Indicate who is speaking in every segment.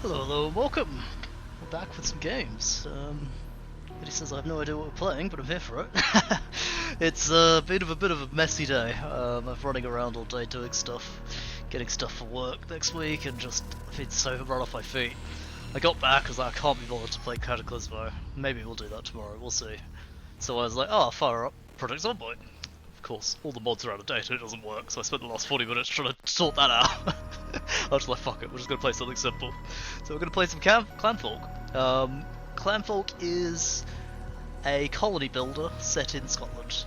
Speaker 1: Hello, hello, and welcome! We're back with some games. Eddie says I have no idea what we're playing, but I'm here for it. It's a bit of a messy day. I'm running around all day doing stuff, getting stuff for work next week, and just it's so run off my feet. I got back because I can't be bothered to play Cataclysmo. Maybe we'll do that tomorrow, we'll see. So I was like, oh, fire up Project Zomboid. Of course, all the mods are out of date and it doesn't work, so I spent the last 40 minutes trying to sort that out. I was like, fuck it, we're just gonna play something simple. So we're gonna play some Clanfolk. Clanfolk is a colony builder set in Scotland.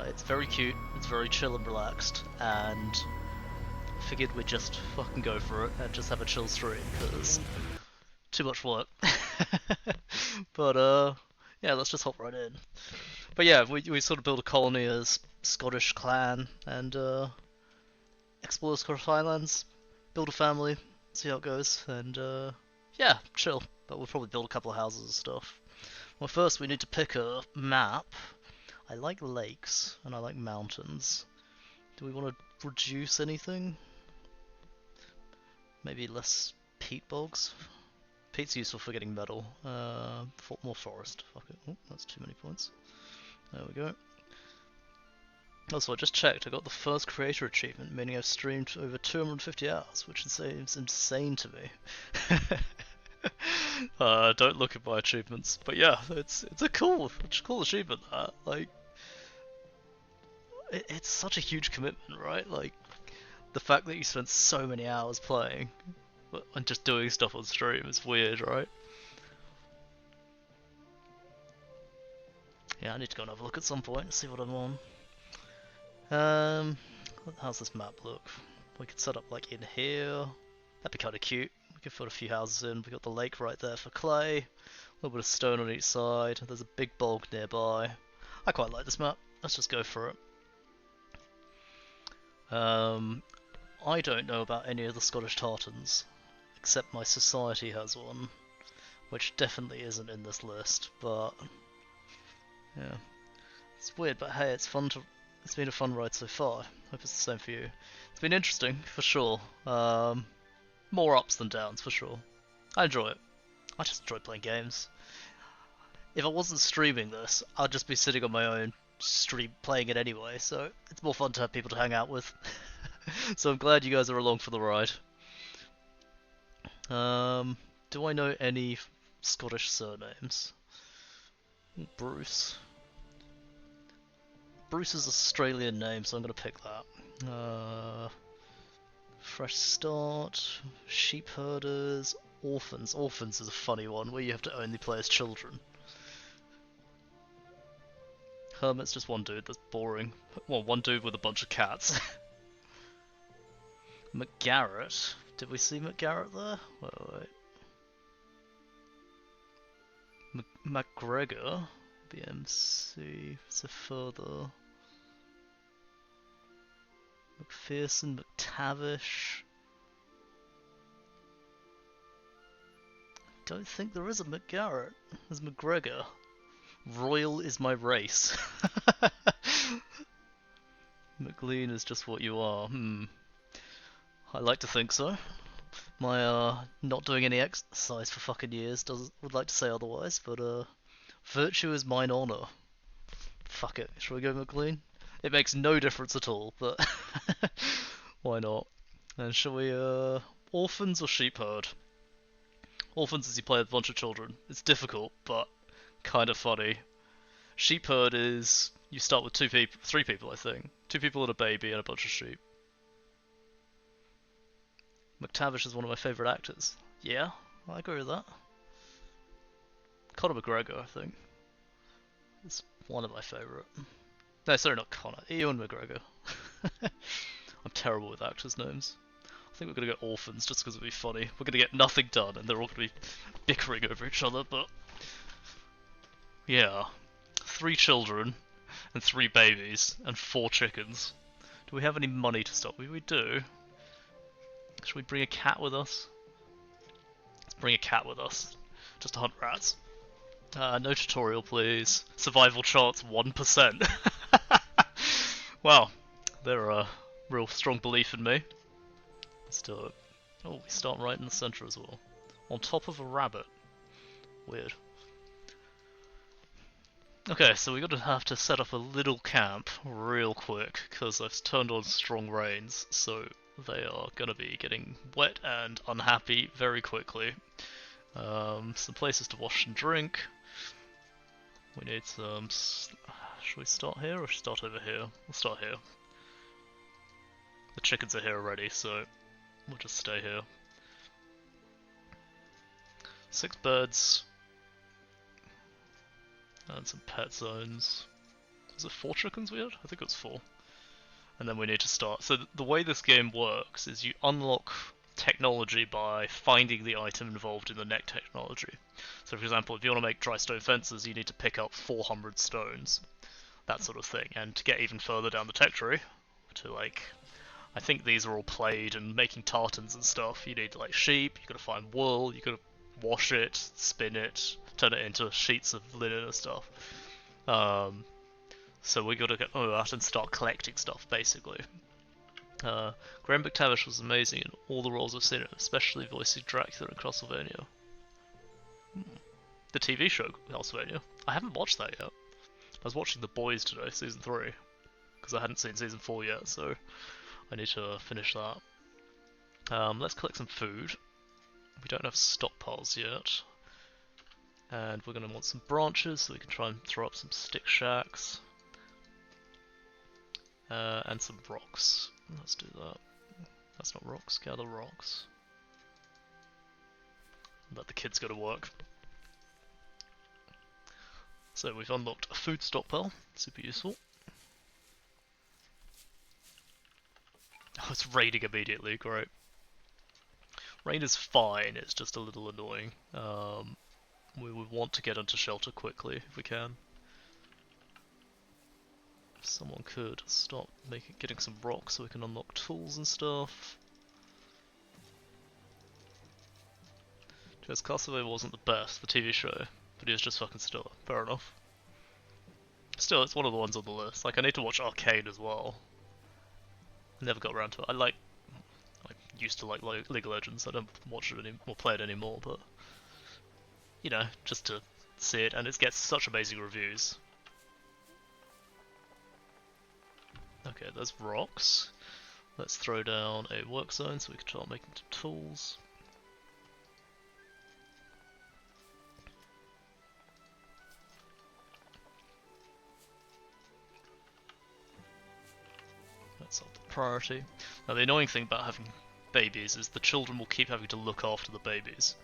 Speaker 1: It's very cute, it's very chill and relaxed, and I figured we'd just fucking go for it and just have a chill stream, because too much work. But yeah, let's just hop right in. But yeah, we sort of build a colony as Scottish clan and explore the Scottish highlands, build a family, see how it goes, and yeah, chill. But we'll probably build a couple of houses and stuff. Well, first we need to pick a map. I like lakes and I like mountains. Do we want to reduce anything? Maybe less peat bogs? Peat's useful for getting metal. More forest. Fuck it. Oh, that's too many points. There we go. Also, I just checked, I got the first creator achievement, meaning I've streamed over 250 hours, which seems insane to me. Don't look at my achievements, but yeah, it's a cool achievement. That like, it's such a huge commitment, right? Like, the fact that you spent so many hours playing and just doing stuff on stream is weird, right? Yeah, I need to go and have a look at some point and see what I'm on. How's this map look? We could set up like in here. That'd be kind of cute. We could put a few houses in. We got the lake right there for clay. A little bit of stone on each side. There's a big bog nearby. I quite like this map. Let's just go for it. I don't know about any of the Scottish tartans, except my society has one, which definitely isn't in this list. But yeah, it's weird. But hey, it's fun to. It's been a fun ride so far. Hope it's the same for you. It's been interesting, for sure. More ups than downs, for sure. I enjoy it. I just enjoy playing games. If I wasn't streaming this, I'd just be sitting on my own, playing it anyway, so it's more fun to have people to hang out with. So I'm glad you guys are along for the ride. Do I know any Scottish surnames? Bruce. Bruce is an Australian name, so I'm going to pick that. Fresh Start, Sheep Herders, Orphans. Orphans is a funny one, where you have to only play as children. Hermit's just one dude, that's boring. Well, one dude with a bunch of cats. McGarrett. Did we see McGarrett there? Wait. McGregor? BMC. So further. McPherson, McTavish. Don't think there is a McGarrett. There's McGregor. Royal is my race. McLean is just what you are. I like to think so. My not doing any exercise for fucking years would like to say otherwise, but virtue is mine honor. Fuck it. Shall we go McLean? It makes no difference at all, but why not? And shall we, orphans or sheep herd? Orphans is you play with a bunch of children. It's difficult, but kind of funny. Sheep herd is you start with three people, I think. 2 people and a baby and a bunch of sheep. McTavish is one of my favourite actors. Yeah, I agree with that. Conor McGregor, I think, is one of my favourite. No, sorry, not Conor. Ewan McGregor. I'm terrible with actors' names. I think we're gonna go orphans just because it'd be funny. We're gonna get nothing done and they're all gonna be bickering over each other, but yeah. 3 children and 3 babies and 4 chickens. Do we have any money to stop? We do. Should we bring a cat with us? Let's bring a cat with us. Just to hunt rats. No tutorial, please. Survival chance 1%. Wow, they're a real strong belief in me. Let's do it. Oh, we start right in the center as well. on top of a rabbit. Weird. Okay, so we're gonna have to set up a little camp real quick, because I've turned on strong rains, so they are gonna be getting wet and unhappy very quickly. Some places to wash and drink. We need some... Should we start here or start over here? We'll start here. The chickens are here already, so we'll just stay here. 6 birds. And some pet zones. Was it 4 chickens we had? I think it was 4. And then we need to start. So the way this game works is you unlock technology by finding the item involved in the next technology. So for example, if you want to make dry stone fences, you need to pick up 400 stones. That sort of thing. And to get even further down the tech tree, to like... I think these are all played and making tartans and stuff. You need like sheep, you gotta find wool, you gotta wash it, spin it, turn it into sheets of linen and stuff. So we gotta get out and start collecting stuff, basically. Graham McTavish was amazing in all the roles I've seen him, especially voicing Dracula in Castlevania. The TV show Castlevania. I haven't watched that yet. I was watching The Boys today, season 3, because I hadn't seen season 4 yet, so I need to finish that. Let's collect some food. We don't have stockpiles yet. And we're going to want some branches so we can try and throw up some stick shacks. And some rocks. Let's do that. That's not rocks, gather rocks. Let the kids go to work. So we've unlocked a food stockpile, super useful. Oh, it's raining immediately, great. Rain is fine, it's just a little annoying. We would want to get into shelter quickly if we can. If someone could start getting some rocks so we can unlock tools and stuff. Because Castlevania wasn't the best, the TV show, but he was just fucking stellar. Fair enough. Still, it's one of the ones on the list. Like, I need to watch Arcane as well. Never got around to it. I used to like League of Legends. I don't watch it or play it anymore, but you know, just to see it, and it gets such amazing reviews. Okay, there's rocks. Let's throw down a work zone so we can start making some tools. That's up the priority. Now the annoying thing about having babies is the children will keep having to look after the babies,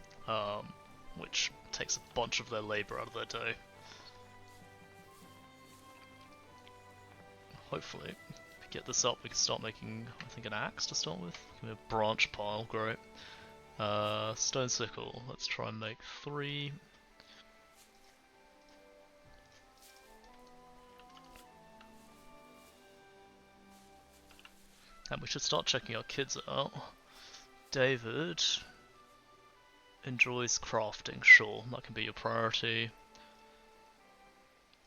Speaker 1: which takes a bunch of their labour out of their day. Hopefully, if we get this up, we can start making, I think, an axe to start with. A branch pile, great. Stone sickle, let's try and make 3. And we should start checking our kids out. David enjoys crafting, sure, that can be your priority.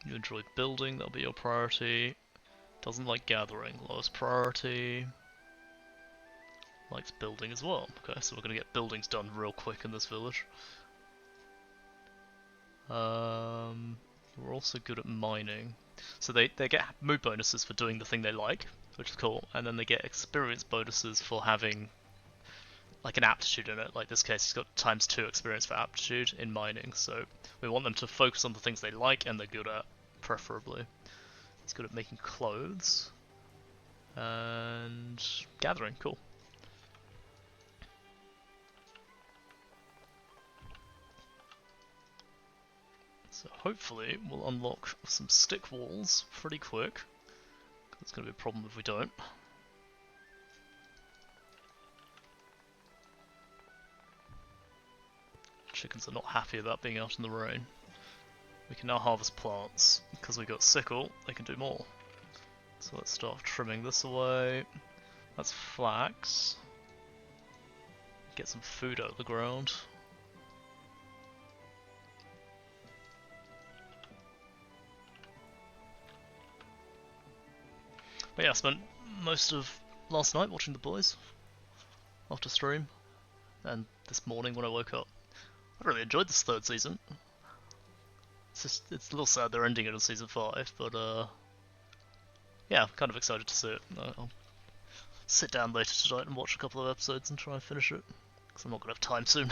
Speaker 1: You enjoy building, that'll be your priority. Doesn't like gathering, lowest priority. Likes building as well. Okay, so we're gonna get buildings done real quick in this village. We're also good at mining. So they get mood bonuses for doing the thing they like, which is cool, and then they get experience bonuses for having like an aptitude in it. Like this case, he's got ×2 experience for aptitude in mining, so we want them to focus on the things they like and they're good at, preferably. He's good at making clothes and gathering, cool. So hopefully we'll unlock some stick walls pretty quick. It's going to be a problem if we don't. Chickens are not happy about being out in the rain. We can now harvest plants. Because we got sickle, they can do more. So let's start trimming this away. That's flax. Get some food out of the ground. But yeah, I spent most of last night watching The Boys after stream, and this morning when I woke up. I really enjoyed this third season. It's a little sad they're ending it in season 5, but yeah, I'm kind of excited to see it. I'll sit down later tonight and watch a couple of episodes and try and finish it, because I'm not gonna have time soon.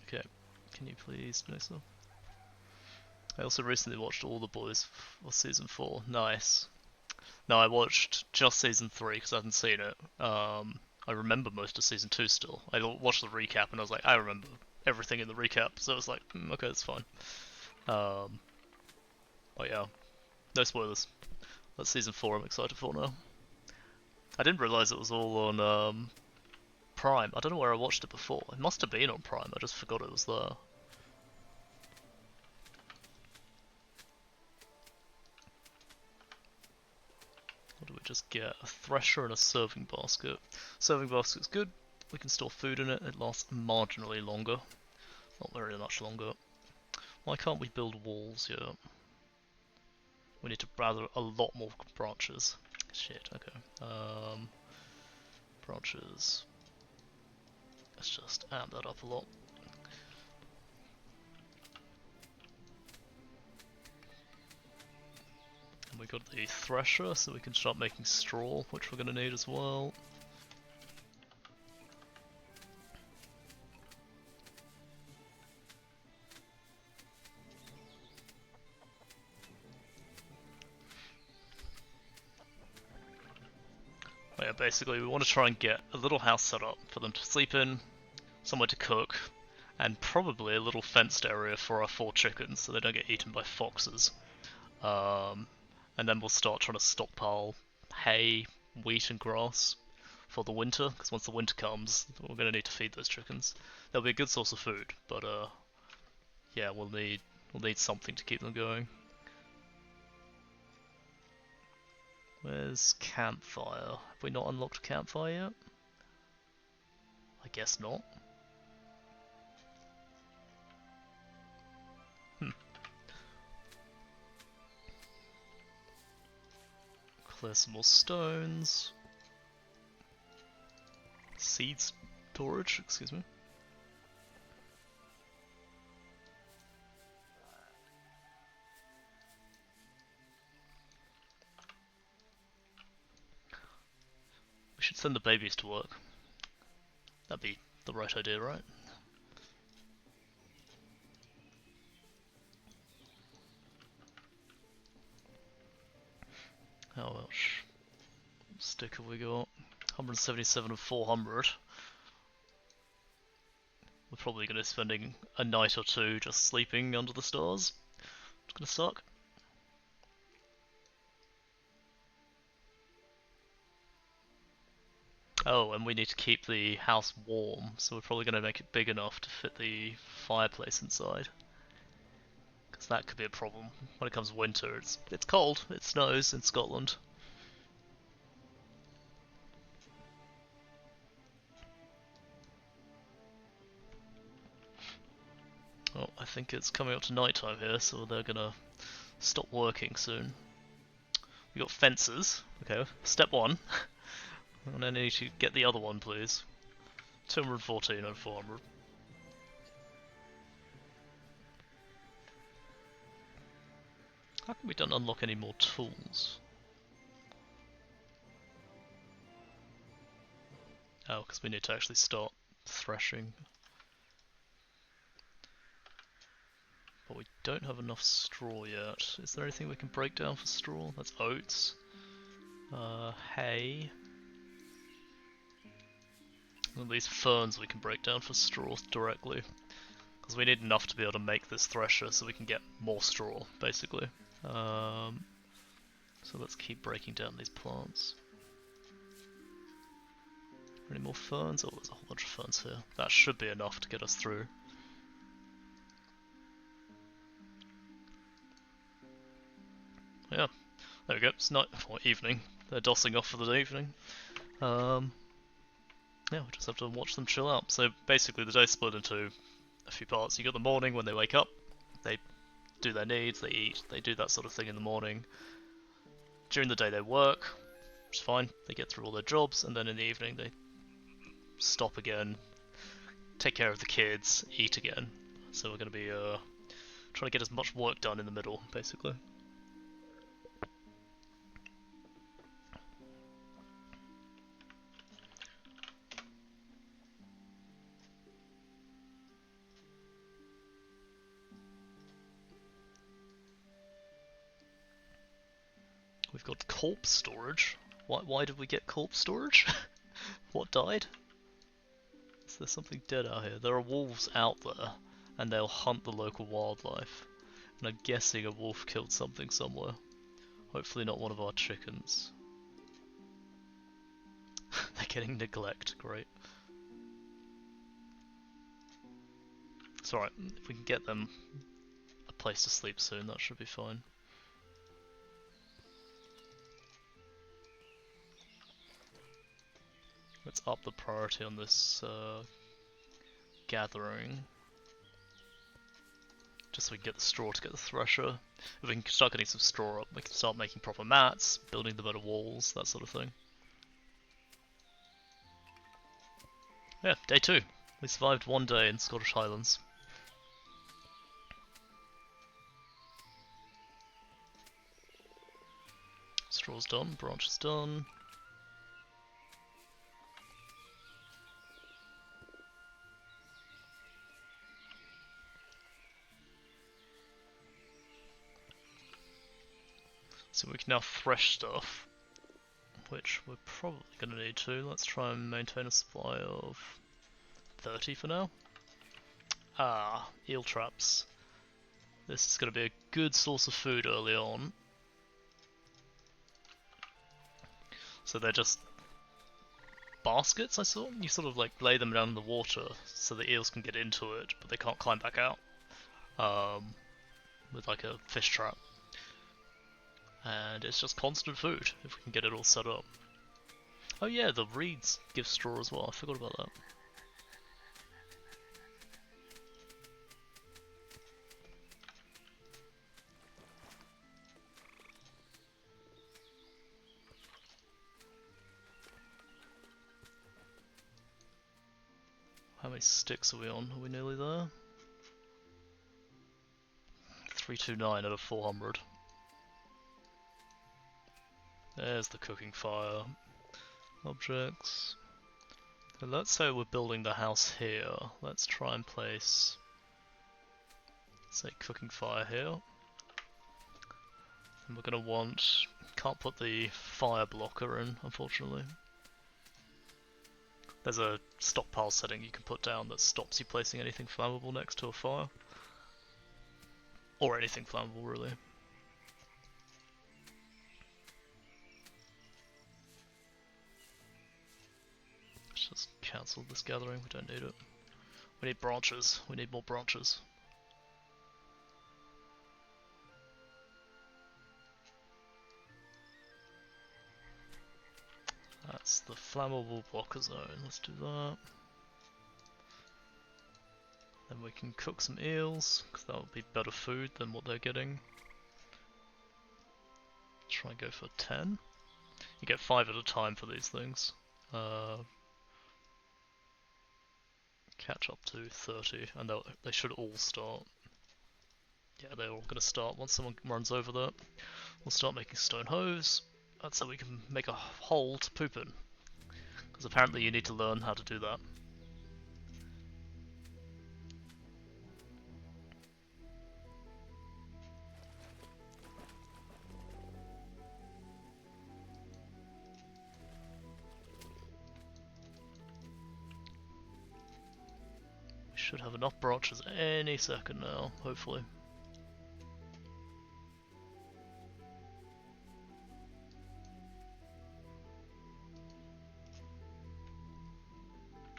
Speaker 1: Okay, can you please finish them? I also recently watched All the Boys for season 4. Nice. No, I watched just season 3 because I hadn't seen it. I remember most of season 2 still. I watched the recap and I was like, I remember everything in the recap, so I was like, okay, that's fine. Um, but yeah, no spoilers. That's season 4 I'm excited for now. I didn't realise it was all on Prime. I don't know where I watched it before. It must have been on Prime, I just forgot it was there. What do we just get? A thresher and a serving basket. Serving basket's good. We can store food in it. It lasts marginally longer. Not very much longer. Why can't we build walls yet? We need to gather a lot more branches. Shit, okay. Branches. Let's just amp that up a lot. And we got the thresher, so we can start making straw, which we're going to need as well. But yeah, basically we want to try and get a little house set up for them to sleep in, somewhere to cook, and probably a little fenced area for our 4 chickens so they don't get eaten by foxes. And then we'll start trying to stockpile hay, wheat and grass for the winter, because once the winter comes, we're going to need to feed those chickens. They'll be a good source of food, but yeah, we'll need something to keep them going. Where's campfire? Have we not unlocked campfire yet? I guess not. Clear some more stones. Seed storage, excuse me. We should send the babies to work. That'd be the right idea, right? How much stick have we got? 177 of 400. We're probably going to be spending a night or two just sleeping under the stars. It's going to suck. Oh, and we need to keep the house warm, so we're probably going to make it big enough to fit the fireplace inside. Because that could be a problem. When it comes winter, it's cold, it snows in Scotland. Oh, I think it's coming up to night time here, so they're gonna stop working soon. We got fences. Okay, step 1. And I need to get the other one, please. 214 and 400. How come we don't unlock any more tools? Oh, because we need to actually start threshing. But we don't have enough straw yet. Is there anything we can break down for straw? That's oats. Hay. And these ferns we can break down for straw directly. Because we need enough to be able to make this thresher so we can get more straw, basically. So let's keep breaking down these plants. Any more ferns? Oh, there's a whole bunch of ferns here. That should be enough to get us through. Yeah, there we go. It's night or evening. They're dossing off for the evening. Yeah, we just have to watch them chill out. So basically, the day's split into a few parts. You got the morning when they wake up. They do their needs. They eat. They do that sort of thing in the morning. During the day, they work, which is fine. They get through all their jobs, and then in the evening, they stop again, take care of the kids, eat again. So we're going to be trying to get as much work done in the middle, basically. We've got corpse storage. Why did we get corpse storage? What died? Is there something dead out here? There are wolves out there, and they'll hunt the local wildlife. And I'm guessing a wolf killed something somewhere. Hopefully not one of our chickens. They're getting neglect, great. It's alright, if we can get them a place to sleep soon, that should be fine. Let's up the priority on this gathering. Just so we can get the straw to get the thresher. If we can start getting some straw up, we can start making proper mats, building the better walls, that sort of thing. Yeah, day 2. We survived 1 day in Scottish Highlands. Straw's done, branch is done. So we can now thresh stuff, which we're probably going to need to. Let's try and maintain a supply of 30 for now. Ah, eel traps. This is going to be a good source of food early on. So they're just baskets, I saw? You sort of like lay them down in the water so the eels can get into it, but they can't climb back out. With like a fish trap. And it's just constant food, if we can get it all set up. Oh yeah, the reeds give straw as well, I forgot about that. How many sticks are we on? Are we nearly there? 329 out of 400. There's the cooking fire. Objects. So let's say we're building the house here. Let's try and place, say, cooking fire here. And we're gonna want, can't put the fire blocker in, unfortunately. There's a stockpile setting you can put down that stops you placing anything flammable next to a fire. Or anything flammable, really. Let's just cancel this gathering, we don't need it. We need branches, we need more branches. That's the flammable blocker zone, let's do that. Then we can cook some eels, because that would be better food than what they're getting. Try and go for 10. You get 5 at a time for these things. Catch up to 30, and they should all start. Yeah, they're all going to start. Once someone runs over that, we'll start making stone hose. That's how we can make a hole to poop in. Because apparently you need to learn how to do that. Should have enough branches any second now, hopefully.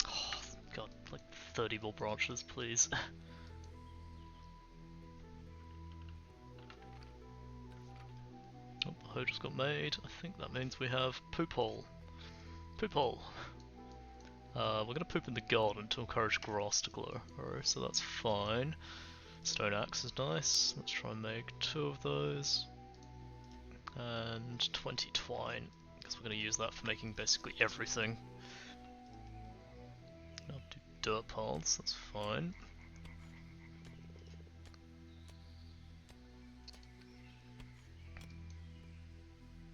Speaker 1: Oh, God, like 30 more branches, please. Oh, the hoe just got made. I think that means we have poop hole. Poop hole. We're going to poop in the garden to encourage grass to grow, so that's fine. Stone axe is nice. Let's try and make 2 of those. And 20 twine, because we're going to use that for making basically everything. dirt paths, that's fine.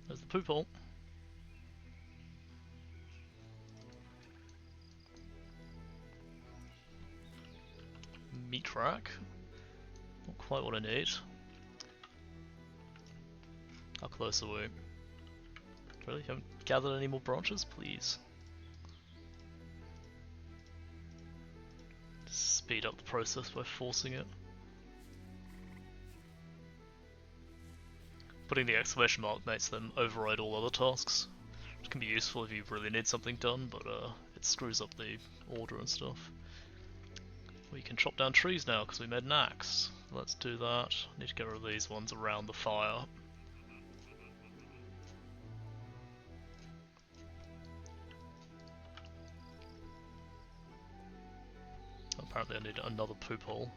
Speaker 1: There's the poop hole. Meat rack. Not quite what I need. How close are we? Really? Haven't gathered any more branches? Please. Speed up the process by forcing it. Putting the exclamation mark makes them override all other tasks, which can be useful if you really need something done, but it screws up the order and stuff. We can chop down trees now because we made an axe. Let's do that. Need to get rid of these ones around the fire. Apparently I need another poop hole.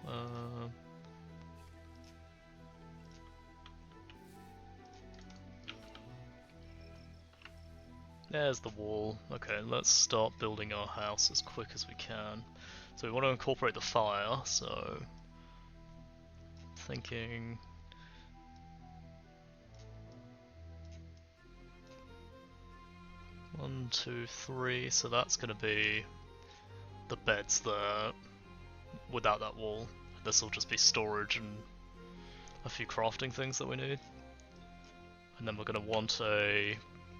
Speaker 1: There's the wall. Okay, let's start building our house as quick as we can. So we want to incorporate the fire, so... thinking... 1, 2, 3, so that's going to be the beds there without that wall. This will just be storage and a few crafting things that we need. And then we're going to want a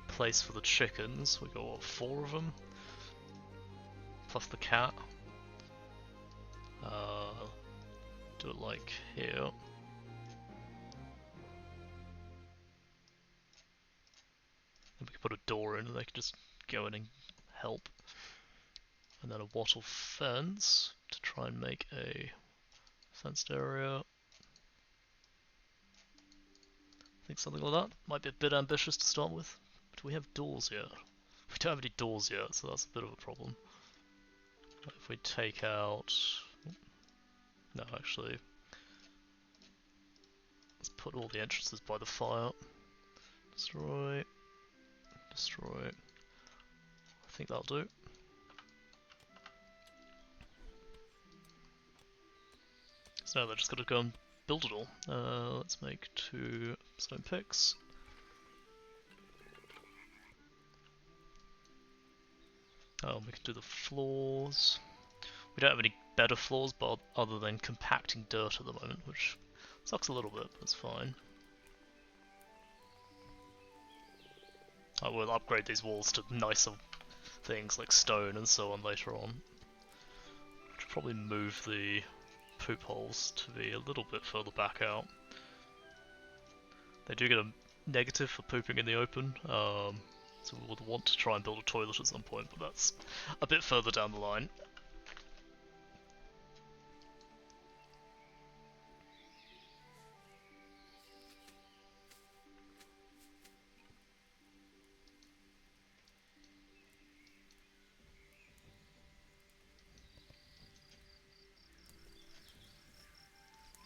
Speaker 1: place for the chickens. We got what, 4 of them? Plus the cat. Do it like here. And we can put a door in and they can just go in and help. And then a wattle fence to try and make a fenced area. I think something like that. Might be a bit ambitious to start with. Do we have doors yet? We don't have any doors yet, so that's a bit of a problem. If we take out... no, actually... let's put all the entrances by the fire. Destroy. Destroy. I think that'll do. So now they're just gotta go and build it all. Let's make 2 stone picks. Oh, we can do the floors. We don't have any better floors, but other than compacting dirt at the moment, which sucks a little bit, but it's fine. I will upgrade these walls to nicer things like stone and so on later on. Should probably move the poop holes to be a little bit further back out. They do get a negative for pooping in the open, so we would want to try and build a toilet at some point, but that's a bit further down the line.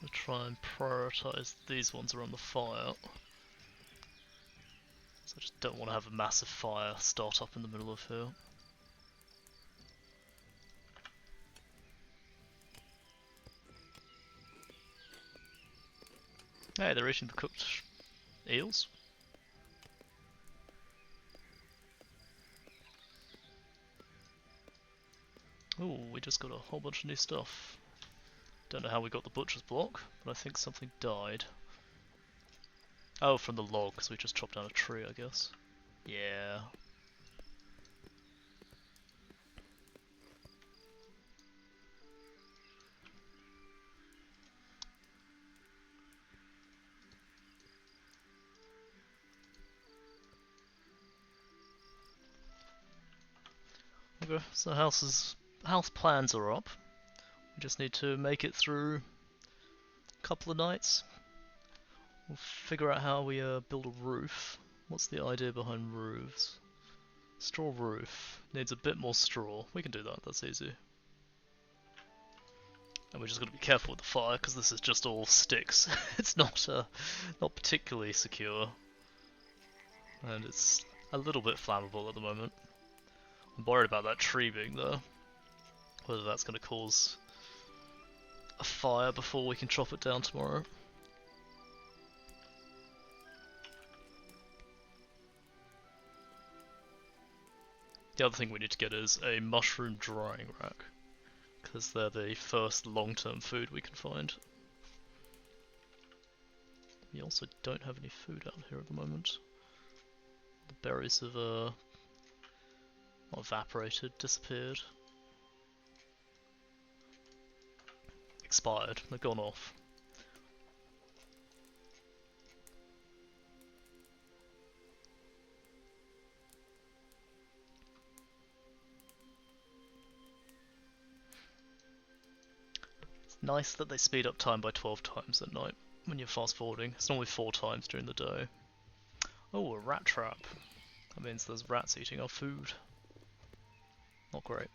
Speaker 1: We'll try and prioritise these ones around the fire. So I just don't want to have a massive fire start up in the middle of here. Hey, they're eating the cooked eels. Ooh, we just got a whole bunch of new stuff. Don't know how we got the butcher's block, but I think something died. Oh, from the log, because we just chopped down a tree, I guess. Yeah. Okay, so house plans are up. We just need to make it through a couple of nights. We'll figure out how we build a roof. What's the idea behind roofs? Straw roof. Needs a bit more straw. We can do that, that's easy. And we're just going to be careful with the fire, because this is just all sticks. It's not particularly secure. And it's a little bit flammable at the moment. I'm worried about that tree being there. Whether that's going to cause a fire before we can chop it down tomorrow. The other thing we need to get is a mushroom drying rack, because they're the first long-term food we can find. We also don't have any food out here at the moment. The berries have evaporated, disappeared. Expired, they've gone off. It's nice that they speed up time by 12 times at night when you're fast forwarding. It's normally 4 times during the day. Oh, a rat trap. That means there's rats eating our food. Not great.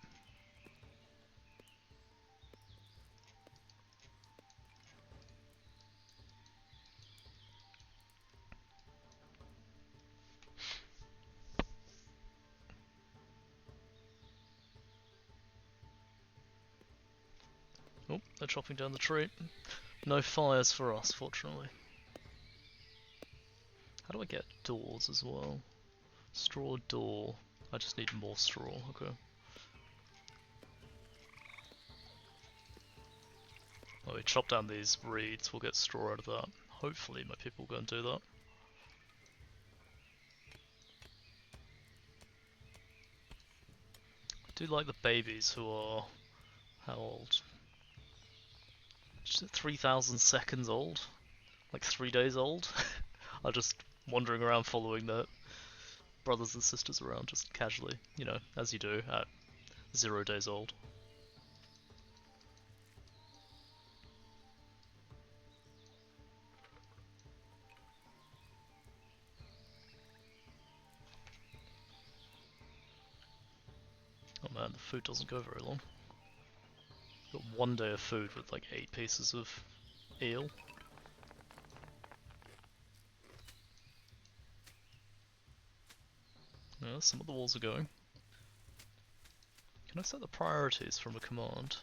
Speaker 1: Oh, they're chopping down the tree. No fires for us, fortunately. How do I get doors as well? Straw door. I just need more straw, okay. Well, we chop down these reeds, we'll get straw out of that. Hopefully my people will go and do that. I do like the babies who are... how old? 3,000 seconds old? Like 3 days old? Are just wandering around following their brothers and sisters around just casually, you know, as you do at 0 days old. Oh man, the food doesn't go very long. Got 1 day of food with like 8 pieces of eel. Yeah, some of the walls are going. Can I set the priorities from a command?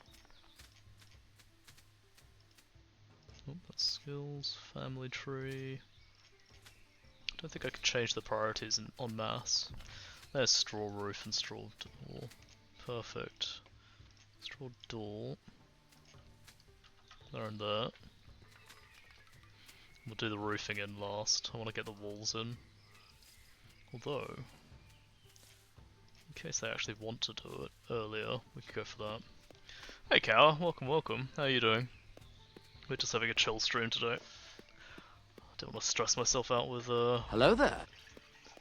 Speaker 1: Oh, that's skills, family tree. I don't think I can change the priorities en masse. There's straw roof and straw door. Perfect. Straw door. There and there. We'll do the roofing in last. I want to get the walls in. Although, in case they actually want to do it earlier, we could go for that. Hey Cow, welcome, welcome. How are you doing? We're just having a chill stream today. I don't want to stress myself out with
Speaker 2: Hello there.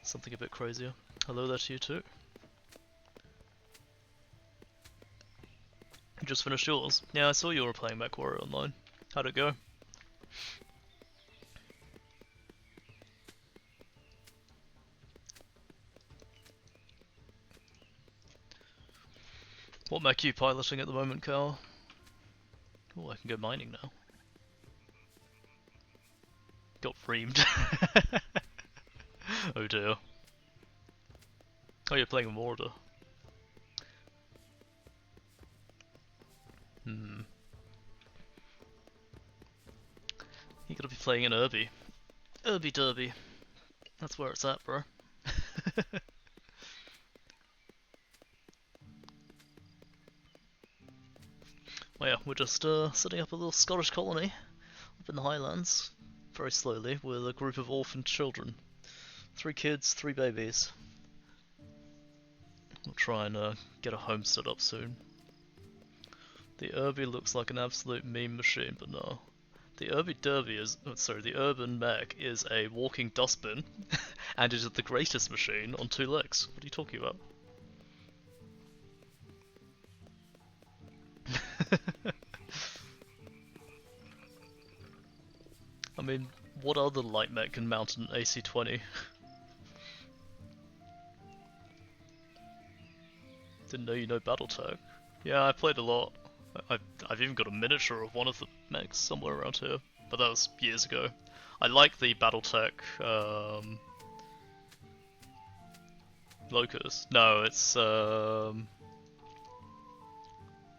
Speaker 1: Something a bit crazier. Hello there to you too. You just finished yours? Yeah, I saw you were playing MechWarrior Online. How'd it go? What mech are you piloting at the moment, Carl? Oh, I can go mining now. Got reamed. Oh dear. Oh, you're playing a Mortar. Hmm. You gotta be playing an Irby. Irby Derby. That's where it's at, bro. Well, yeah, we're just setting up a little Scottish colony up in the highlands, very slowly, with a group of orphaned children. 3 kids, 3 babies. We'll try and get a homestead up soon. The Irby looks like an absolute meme machine, but no. The Irby Derby is, the urban mech is a walking dustbin, and it is the greatest machine on 2 legs. What are you talking about? I mean, what other light mech can mount an AC-20? Didn't know you know BattleTech. Yeah, I played a lot. I've even got a miniature of one of the mechs somewhere around here, but that was years ago. I like the BattleTech Locust. No, it's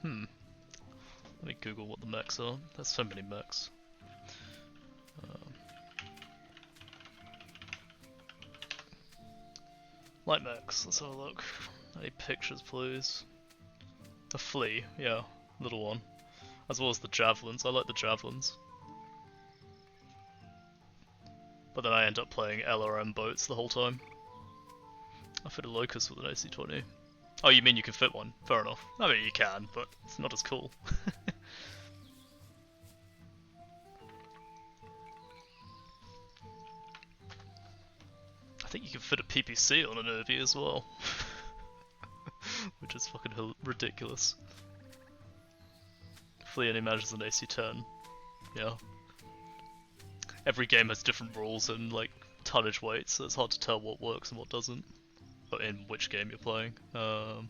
Speaker 1: Let me Google what the mechs are. There's so many mechs. Light mechs, let's have a look. Any pictures, please? A flea, yeah, little one. As well as the javelins, I like the javelins. But then I end up playing LRM boats the whole time. I fit a Locust with an AC-20. Oh, you mean you can fit one? Fair enough. I mean, you can, but it's not as cool. I think you can fit a PPC on an Irby as well. Which is fucking ridiculous. Flea only manages an AC-10. Yeah. Every game has different rules and like tonnage weights, so it's hard to tell what works and what doesn't. But in which game you're playing. I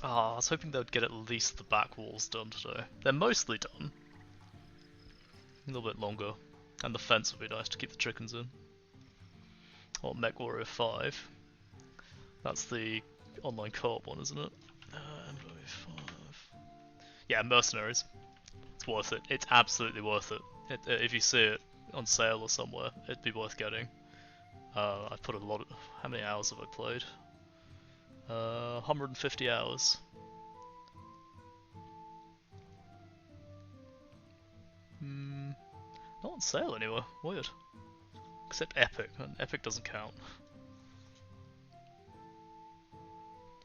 Speaker 1: was hoping they would get at least the back walls done today. They're mostly done. A little bit longer. And the fence would be nice to keep the chickens in. Oh, Mech Warrior 5. That's the online co-op one, isn't it? MW5. Yeah, Mercenaries. It's worth it. It's absolutely worth it. If you see it on sale or somewhere, it'd be worth getting. I've put a lot of... How many hours have I played? 150 hours. Not on sale anywhere. Weird. Except Epic, and Epic doesn't count.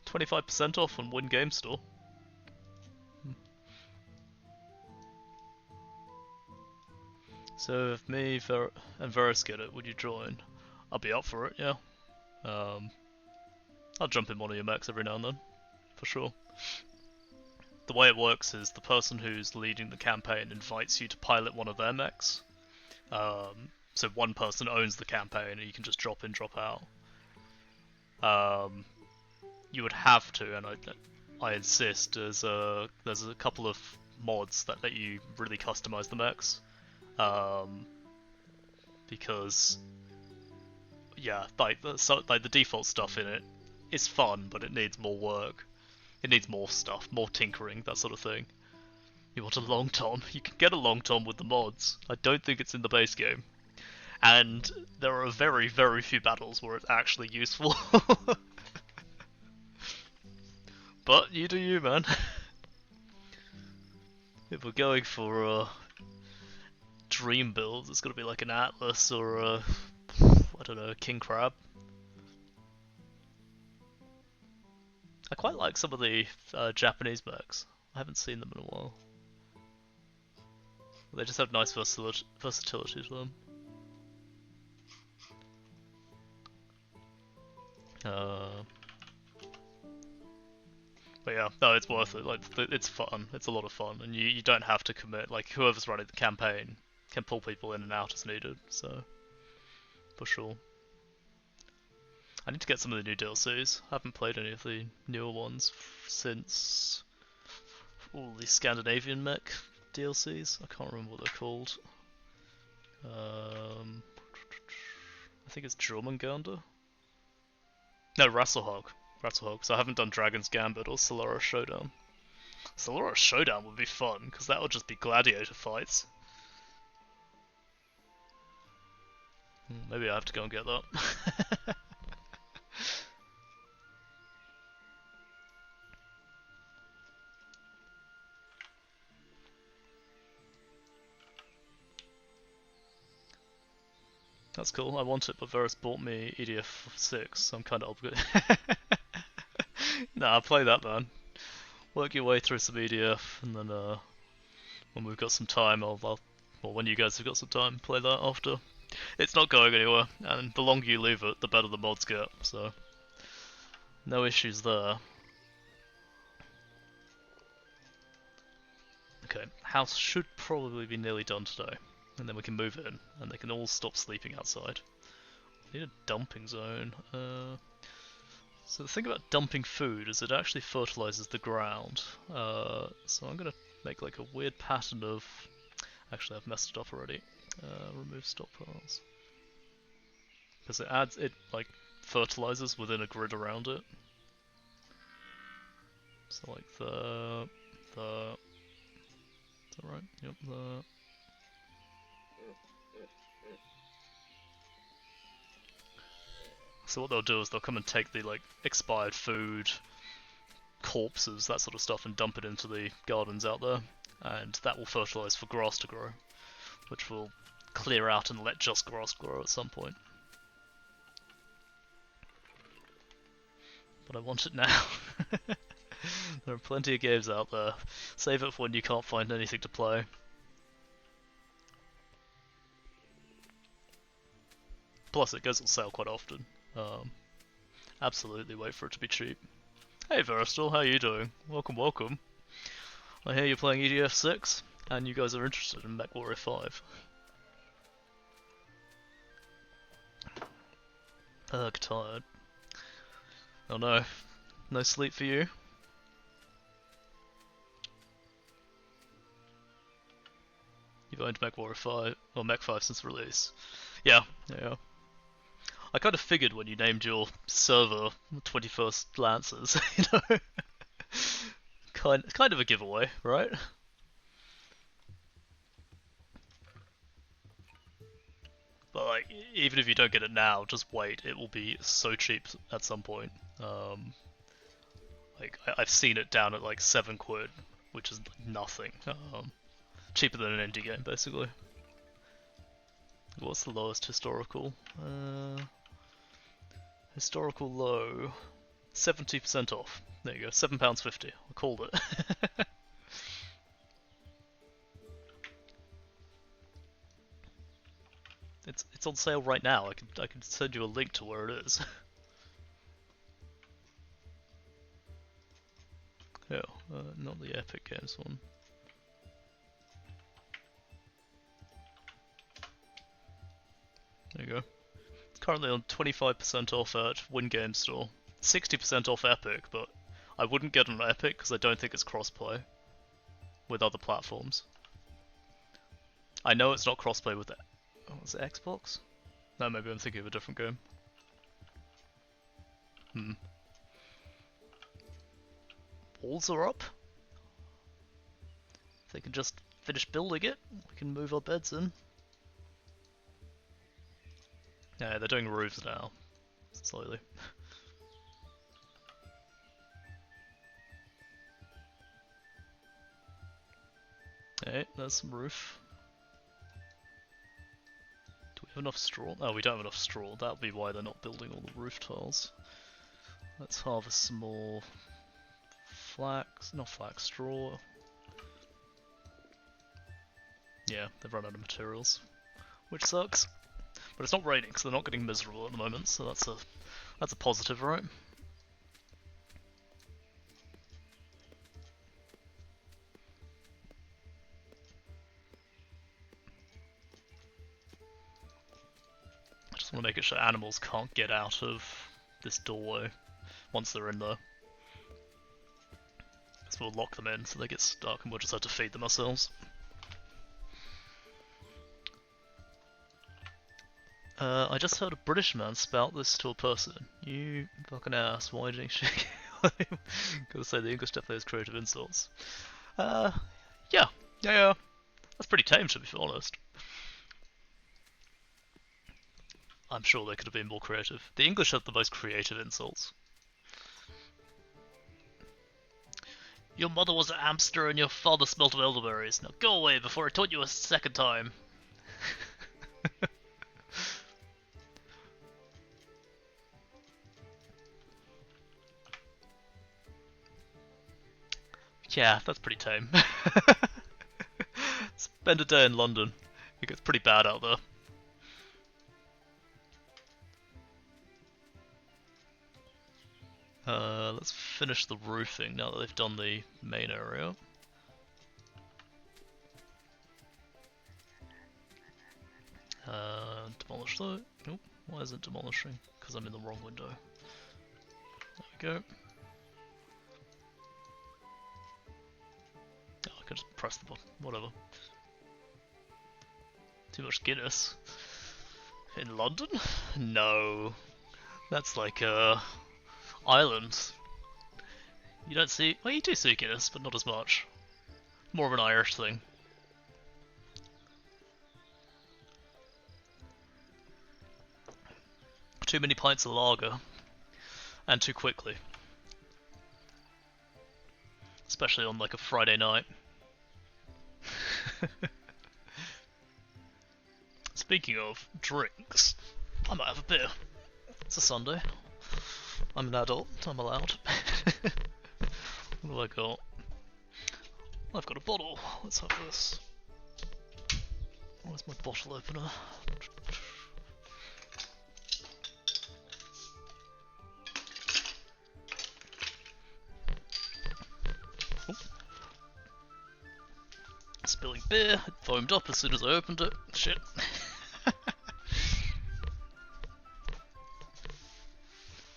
Speaker 1: 25% off on Win Game Store. So if me and Varus get it, would you join? I'll be up for it, yeah. I'll jump in one of your mechs every now and then, for sure. The way it works is the person who's leading the campaign invites you to pilot one of their mechs. So one person owns the campaign and you can just drop in, drop out. You would have to, and I insist, there's a couple of mods that let you really customize the mechs. Because yeah, like the default stuff in it is fun, but it needs more work. It needs more stuff, more tinkering, that sort of thing. You want a long tom? You can get a long tom with the mods. I don't think it's in the base game. And there are very, very few battles where it's actually useful. But you do you, man. If we're going for dream builds, it's gotta be like an Atlas or a, I don't know, King Crab. I quite like some of the Japanese mechs. I haven't seen them in a while. They just have nice versatility to them. But yeah, no, it's worth it. Like, it's fun. It's a lot of fun, and you don't have to commit. Like, whoever's running the campaign can pull people in and out as needed. So, for sure. I need to get some of the new DLCs. I haven't played any of the newer ones since all the Scandinavian mech DLCs. I can't remember what they're called. I think it's Jormungandr. No, Rasselhog. So I haven't done Dragon's Gambit or Solaris Showdown. Solaris Showdown would be fun, because that would just be gladiator fights. Maybe I have to go and get that. That's cool, I want it, but Varus bought me EDF 6, so I'm kinda obligated. Nah, play that, man. Work your way through some EDF, and then when we've got some time, well, when you guys have got some time, play that after. It's not going anywhere, and the longer you leave it, the better the mods get, so no issues there. Okay, house should probably be nearly done today, and then we can move in, and they can all stop sleeping outside. We need a dumping zone. So the thing about dumping food is it actually fertilizes the ground. So I'm gonna make like a weird pattern of... Actually, I've messed it up already. Remove stockpiles. Because it like fertilizes within a grid around it. So like the... Is that right? Yep, the... So what they'll do is they'll come and take the like expired food, corpses, that sort of stuff, and dump it into the gardens out there, and that will fertilise for grass to grow, which will clear out and let just grass grow at some point. But I want it now. There are plenty of games out there. Save it for when you can't find anything to play. Plus it goes on sale quite often. Absolutely wait for it to be cheap. Hey Verstal, how you doing? Welcome, welcome. I hear you're playing EDF 6, and you guys are interested in MechWarrior 5. Ugh, tired. Oh no. No sleep for you? You've owned MechWarrior 5, or Mech 5 since release. Yeah. I kind of figured when you named your server 21st Lancers, you know? kind of a giveaway, right? But like, even if you don't get it now, just wait. It will be so cheap at some point. Like I've seen it down at like £7, which is nothing. Cheaper than an indie game, basically. What's the lowest historical? Historical low, 70% off. There you go, £7.50. I called it. It's on sale right now. I can send you a link to where it is. Yeah, not the Epic Games one. There you go. It's currently on 25% off at WinGame Store. 60% off Epic, but I wouldn't get it on Epic because I don't think it's crossplay with other platforms. I know it's not crossplay with was it Xbox? No, maybe I'm thinking of a different game. Walls are up. If they can just finish building it, we can move our beds in. Yeah, they're doing roofs now. Slowly. Hey, there's some roof. Do we have enough straw? Oh, we don't have enough straw. That'll be why they're not building all the roof tiles. Let's harvest some more flax. Not flax, straw. Yeah, they've run out of materials, which sucks. But it's not raining, so they're not getting miserable at the moment, so that's a positive, right? I just want to make it sure animals can't get out of this doorway once they're in there. So we'll lock them in so they get stuck and we'll just have to feed them ourselves. I just heard a British man spout this to a person. You fucking ass, why didn't you shake it? Gotta say, the English definitely has creative insults. Yeah. That's pretty tame, to be honest. I'm sure they could have been more creative. The English have the most creative insults. Your mother was a hamster and your father smelt of elderberries. Now go away before I taunt you a second time. Yeah, that's pretty tame. Spend a day in London. It gets pretty bad out there. Let's finish the roofing now that they've done the main area. Demolish that. Nope, why is it demolishing? Because I'm in the wrong window. There we go. Oh, I could just press the button, whatever. Too much Guinness. In London? No. That's like, Ireland. You don't see... Well, you do see Guinness, but not as much. More of an Irish thing. Too many pints of lager. And too quickly. Especially on like a Friday night. Speaking of drinks, I might have a beer. It's a Sunday. I'm an adult, I'm allowed. What have I got? I've got a bottle. Let's have this. Where's my bottle opener? Oh. Spilling beer. It foamed up as soon as I opened it. Shit.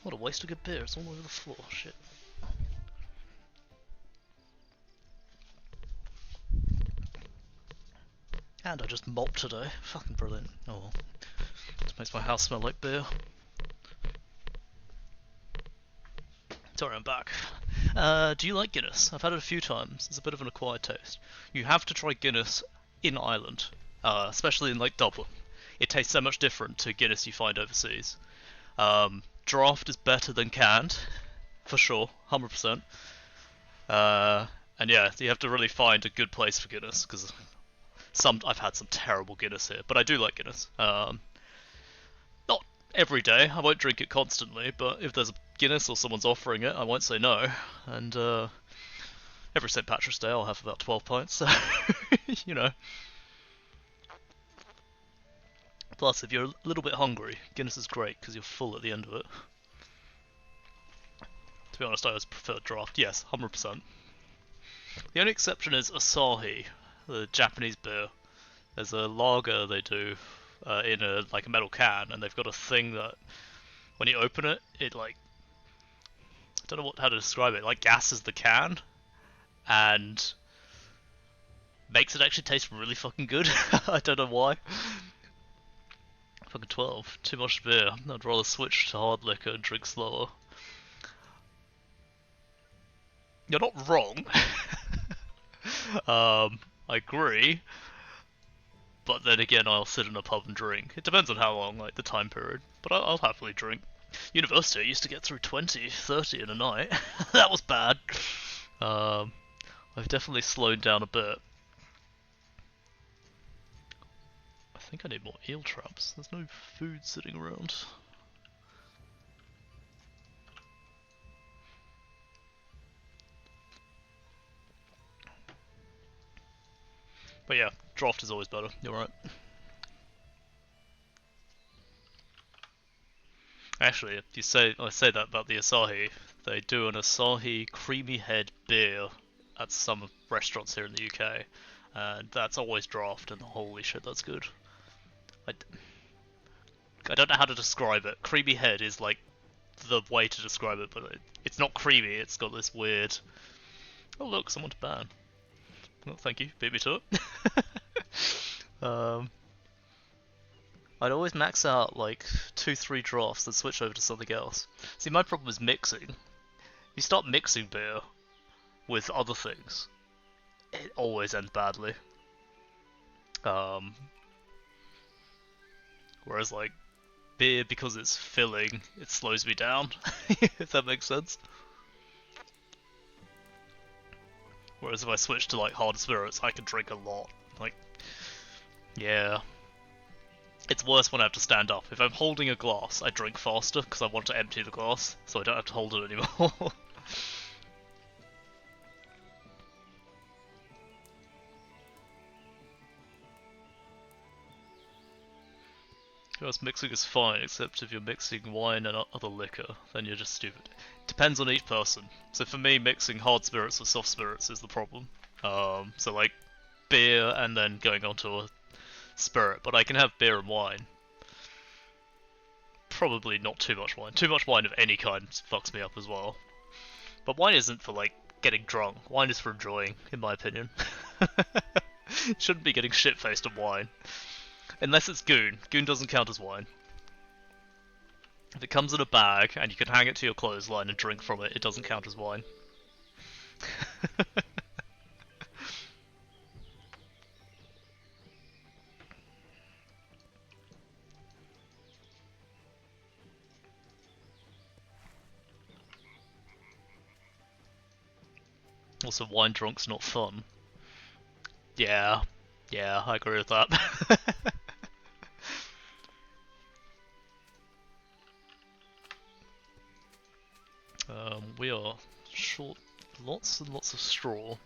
Speaker 1: What a waste of good beer. It's all over the floor. Shit. And I just mopped today. Fucking brilliant. Oh well. Just makes my house smell like beer. Sorry, I'm back. Do you like Guinness? I've had it a few times. It's a bit of an acquired taste. You have to try Guinness in Ireland, especially in like Dublin. It tastes so much different to Guinness you find overseas. Draft is better than canned, for sure, 100%. And yeah, you have to really find a good place for Guinness, because I've had some terrible Guinness here, but I do like Guinness. Not every day, I won't drink it constantly, but if there's a Guinness or someone's offering it, I won't say no. And every St. Patrick's Day I'll have about 12 pints, so, you know. Plus, if you're a little bit hungry, Guinness is great because you're full at the end of it. To be honest, I always prefer draft. Yes, 100%. The only exception is Asahi, the Japanese beer. There's a lager they do in a metal can, and they've got a thing that when you open it, it like, I don't know how to describe it. Like gases the can and makes it actually taste really fucking good. I don't know why. Fucking 12. Too much beer. I'd rather switch to hard liquor and drink slower. You're not wrong. I agree. But then again, I'll sit in a pub and drink. It depends on how long, like the time period. But I'll happily drink. University, I used to get through 20, 30 in a night. That was bad. I've definitely slowed down a bit. I think I need more eel traps. There's no food sitting around. But yeah, draft is always better. You're right. Actually, I say that about the Asahi. They do an Asahi creamy head beer at some restaurants here in the UK, and that's always draft. And holy shit, that's good. I don't know how to describe it. Creamy head is like the way to describe it, but it's not creamy. It's got this weird. Oh look, someone to ban. Well, thank you. Beat me to it. I'd always max out like 2-3 drafts, then switch over to something else. See, my problem is mixing. You start mixing beer with other things, it always ends badly. Whereas like beer, because it's filling, it slows me down, if that makes sense. Whereas if I switch to like hard spirits, I can drink a lot. Like, yeah. It's worse when I have to stand up. If I'm holding a glass, I drink faster because I want to empty the glass, so I don't have to hold it anymore. Because mixing is fine, except if you're mixing wine and other liquor, then you're just stupid. Depends on each person. So for me, mixing hard spirits with soft spirits is the problem. So like beer and then going on to a spirit, but I can have beer and wine. Probably not too much wine. Too much wine of any kind fucks me up as well. But wine isn't for like getting drunk. Wine is for enjoying, in my opinion. Shouldn't be getting shit-faced on wine. Unless it's goon. Goon doesn't count as wine. If it comes in a bag and you can hang it to your clothesline and drink from it, it doesn't count as wine. Also, wine drunk's not fun. Yeah, yeah, I agree with that. We are short lots and lots of straw.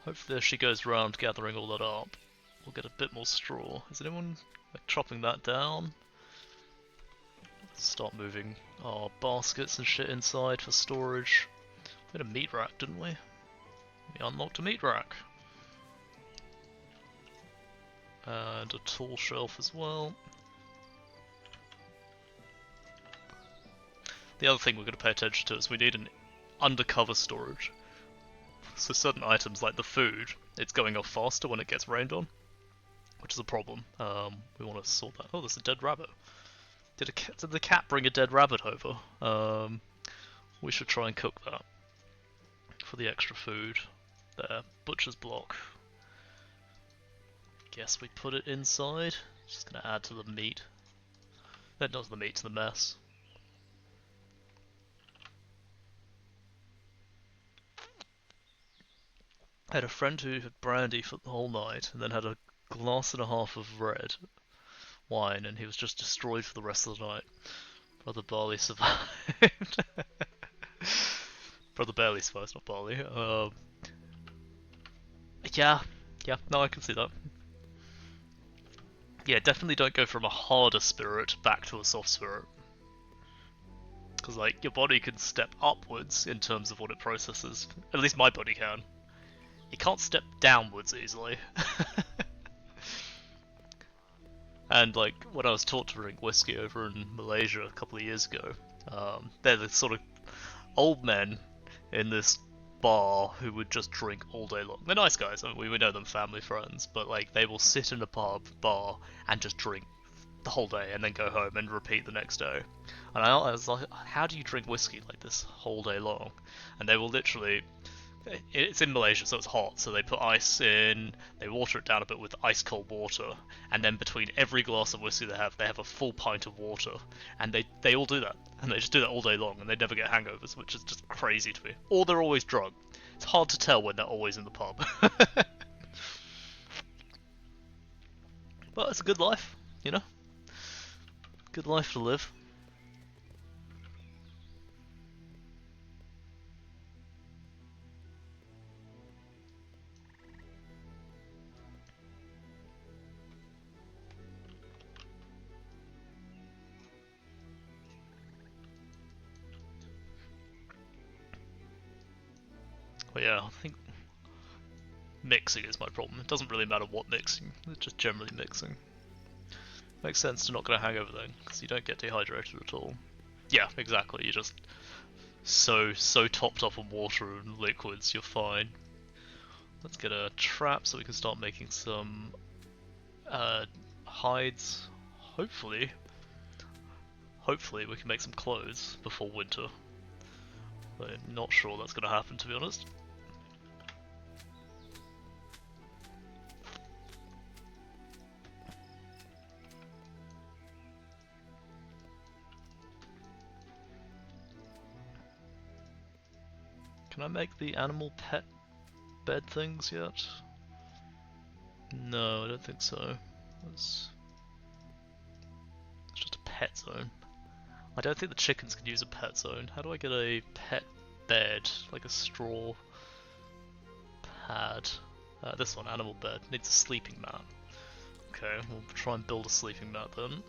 Speaker 1: Hopefully as she goes around gathering all that up, we'll get a bit more straw. Is anyone chopping that down? Let's start moving our baskets and shit inside for storage. We had a meat rack, didn't we? We unlocked a meat rack. And a tool shelf as well. The other thing we're going to pay attention to is we need an undercover storage. So certain items like the food, it's going off faster when it gets rained on, which is a problem. We want to sort that. Oh, there's a dead rabbit. Did the cat bring a dead rabbit over? We should try and cook that for the extra food. There, butcher's block. Guess we put it inside. Just gonna add to the meat. Not to the meat, to the mess. I had a friend who had brandy for the whole night and then had a glass and a half of red wine, and he was just destroyed for the rest of the night. Brother Barley survived. Brother Barley survives, not Barley. Yeah, no, I can see that. Yeah, definitely don't go from a harder spirit back to a soft spirit. Because, like, your body can step upwards in terms of what it processes. At least my body can. You can't step downwards easily. And, like, when I was taught to drink whiskey over in Malaysia a couple of years ago, they're the sort of old men in this bar who would just drink all day long. They're nice guys, I mean, we know them family friends, but, like, they will sit in a bar and just drink the whole day and then go home and repeat the next day. And I was like, how do you drink whiskey like this whole day long? And they will literally... It's in Malaysia, so it's hot, so they put ice in, they water it down a bit with ice cold water, and then between every glass of whiskey they have a full pint of water, and they all do that, and they just do that all day long, and they never get hangovers, which is just crazy to me. Or they're always drunk. It's hard to tell when they're always in the pub. But it's a good life, you know? Good life to live. But yeah, I think mixing is my problem. It doesn't really matter what mixing, it's just generally mixing. Makes sense to not get a hangover then, because you don't get dehydrated at all. Yeah, exactly, you're just so topped up on water and liquids, you're fine. Let's get a trap so we can start making some hides. Hopefully we can make some clothes before winter. But I'm not sure that's going to happen, to be honest. Can I make the animal pet bed things yet? No, I don't think so. It's just a pet zone. I don't think the chickens can use a pet zone. How do I get a pet bed? Like a straw pad. This one, animal bed. Needs a sleeping mat. Okay, we'll try and build a sleeping mat then.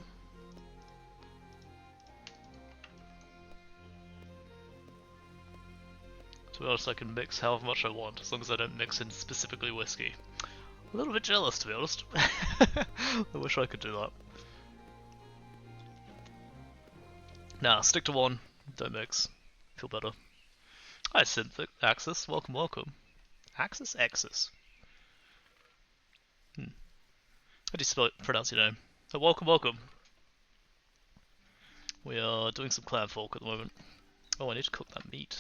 Speaker 1: To be honest, I can mix however much I want, as long as I don't mix in specifically whiskey. A little bit jealous, to be honest. I wish I could do that. Nah, stick to one. Don't mix. Feel better. Hi, Synth Axis. Welcome, welcome. Axis? Exis. How do you pronounce your name? So welcome, welcome. We are doing some clan folk at the moment. Oh, I need to cook that meat.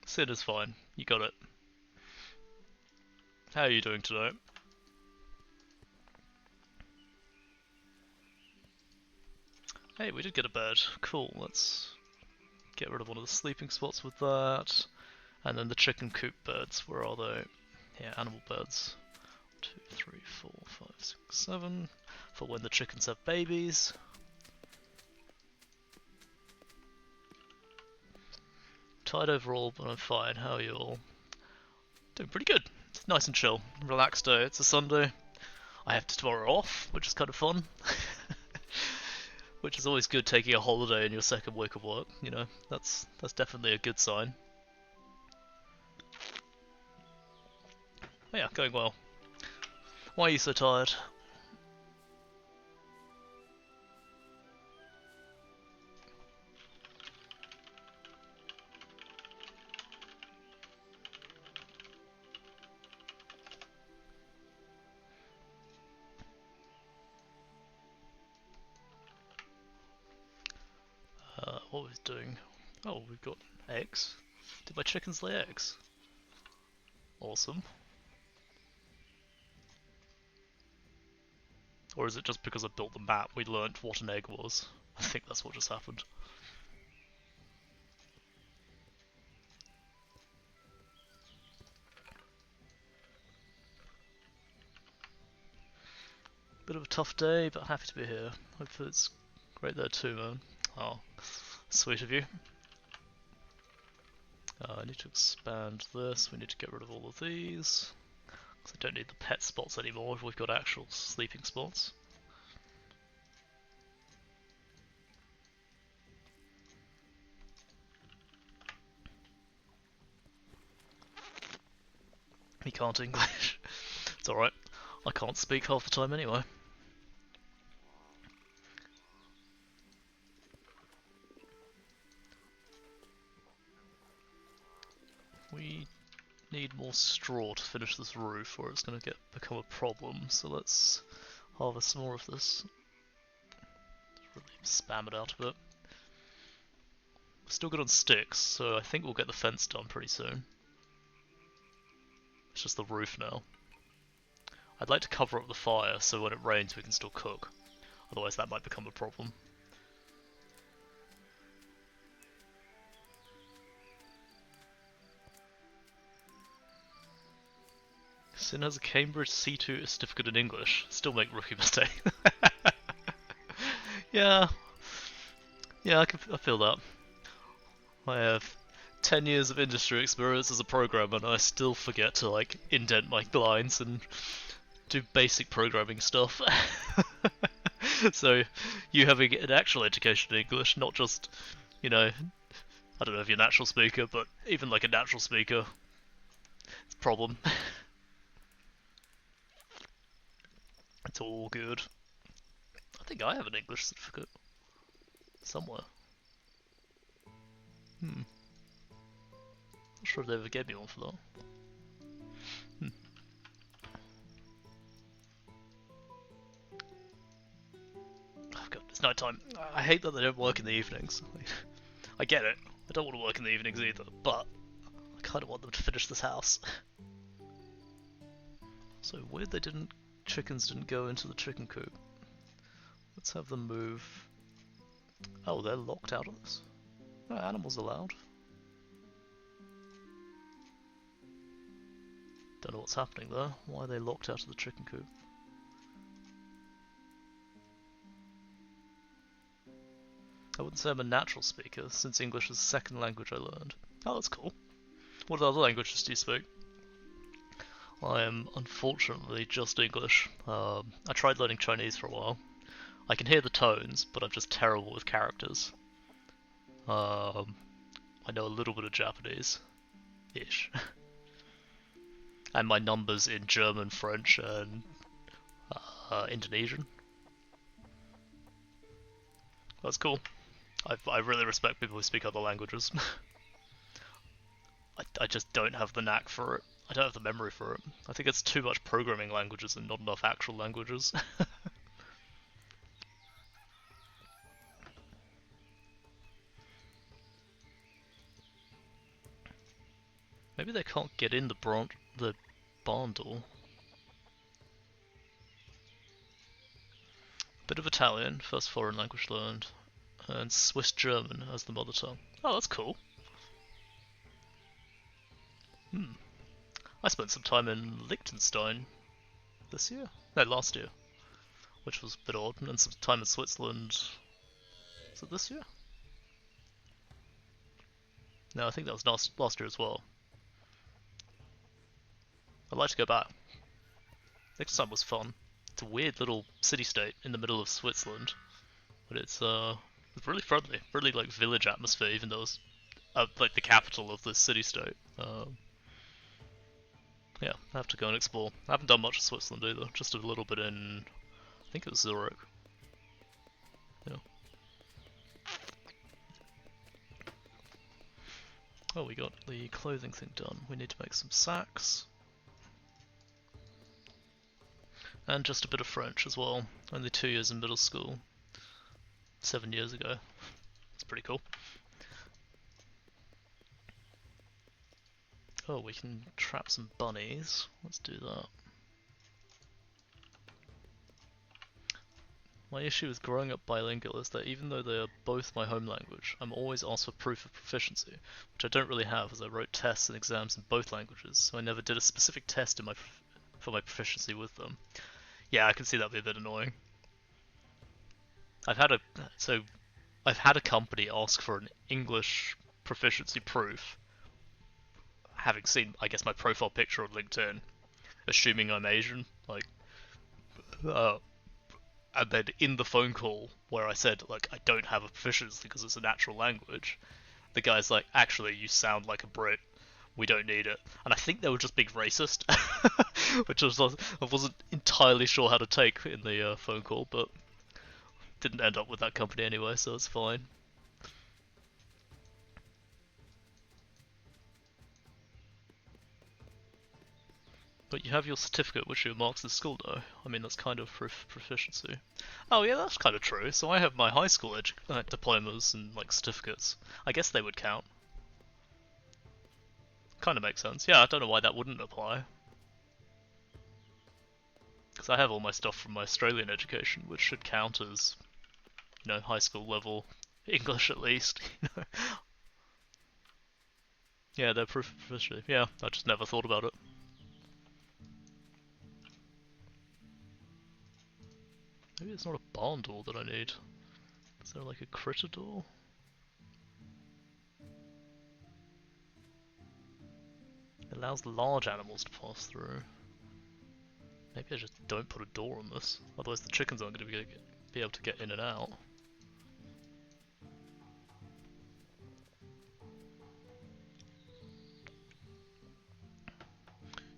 Speaker 1: Sid is fine. You got it. How are you doing today? Hey, we did get a bed. Cool, let's get rid of one of the sleeping spots with that. And then the chicken coop beds, where are they? Yeah, animal beds. 2, 3, 4, 5, 6, 7. For when the chickens have babies. Tired overall, but I'm fine. How are you all? Doing pretty good. It's nice and chill. Relaxed day. It's a Sunday. I have tomorrow off, which is kind of fun. Which is always good, taking a holiday in your second week of work, you know. That's definitely a good sign. Oh yeah, going well. Why are you so tired? What was doing? Oh, we've got eggs. Did my chickens lay eggs? Awesome. Or is it just because I built the map we learnt what an egg was? I think that's what just happened. Bit of a tough day, but happy to be here. Hopefully it's great there too, man. Oh, sweet of you. I need to expand this, we need to get rid of all of these. Because I don't need the pet spots anymore if we've got actual sleeping spots. He can't English. It's alright. I can't speak half the time anyway. We need more straw to finish this roof or it's going to become a problem, so let's harvest some more of this. Really spam it out a bit. We're still good on sticks, so I think we'll get the fence done pretty soon. It's just the roof now. I'd like to cover up the fire so when it rains we can still cook, otherwise that might become a problem. Sin has a Cambridge C2 certificate in English. Still make rookie mistake. Yeah, I feel that. I have 10 years of industry experience as a programmer and I still forget to like indent my lines and do basic programming stuff. So you having an actual education in English, not just, you know, I don't know if you're a natural speaker, but even like a natural speaker, it's a problem. It's all good. I think I have an English certificate somewhere. Not sure if they ever gave me one for that. Oh god, it's night time. I hate that they don't work in the evenings. I get it. I don't want to work in the evenings either, but I kind of want them to finish this house. So weird chickens didn't go into the chicken coop. Let's have them move. Oh, they're locked out of this. No animals allowed. Don't know what's happening there. Why are they locked out of the chicken coop? I wouldn't say I'm a natural speaker, since English is the second language I learned. Oh, that's cool. What other languages do you speak? I am unfortunately just English. I tried learning Chinese for a while. I can hear the tones, but I'm just terrible with characters. I know a little bit of Japanese-ish. And my numbers in German, French, and Indonesian. That's cool. I really respect people who speak other languages. I just don't have the knack for it. I don't have the memory for it. I think it's too much programming languages and not enough actual languages. Maybe they can't get in the barn door. Bit of Italian, first foreign language learned, and Swiss German as the mother tongue. Oh, that's cool. I spent some time in Liechtenstein this year. No, last year, which was a bit odd, and then some time in Switzerland. Was it this year? No, I think that was last year as well. I'd like to go back. Liechtenstein was fun. It's a weird little city-state in the middle of Switzerland, but it's really friendly, really like village atmosphere, even though it's like the capital of the city-state. Yeah, I have to go and explore. I haven't done much of Switzerland either, just a little bit in, I think it was Zurich. Yeah. Oh, we got the clothing thing done. We need to make some sacks. And just a bit of French as well. Only 2 years in middle school. 7 years ago. It's pretty cool. Oh, we can trap some bunnies. Let's do that. My issue with growing up bilingual is that even though they are both my home language, I'm always asked for proof of proficiency, which I don't really have as I wrote tests and exams in both languages, so I never did a specific test for my proficiency with them. Yeah, I can see that be a bit annoying. I've had a company ask for an English proficiency proof, having seen, I guess, my profile picture on LinkedIn, assuming I'm Asian, and then in the phone call where I said, like, I don't have a proficiency because it's a natural language, the guy's like, actually, you sound like a Brit, we don't need it. And I think they were just being racist, which I wasn't entirely sure how to take in the phone call, but didn't end up with that company anyway, so it's fine. But you have your certificate which you marks as school though. I mean, that's kind of proficiency. Oh yeah, that's kind of true. So I have my high school diplomas and like certificates. I guess they would count. Kind of makes sense. Yeah, I don't know why that wouldn't apply. Because I have all my stuff from my Australian education, which should count as, high school level English at least. Yeah, they're proof of proficiency. Yeah, I just never thought about it. Maybe it's not a barn door that I need. Is there like a critter door? It allows large animals to pass through. Maybe I just don't put a door on this, otherwise the chickens aren't going to be able to get in and out.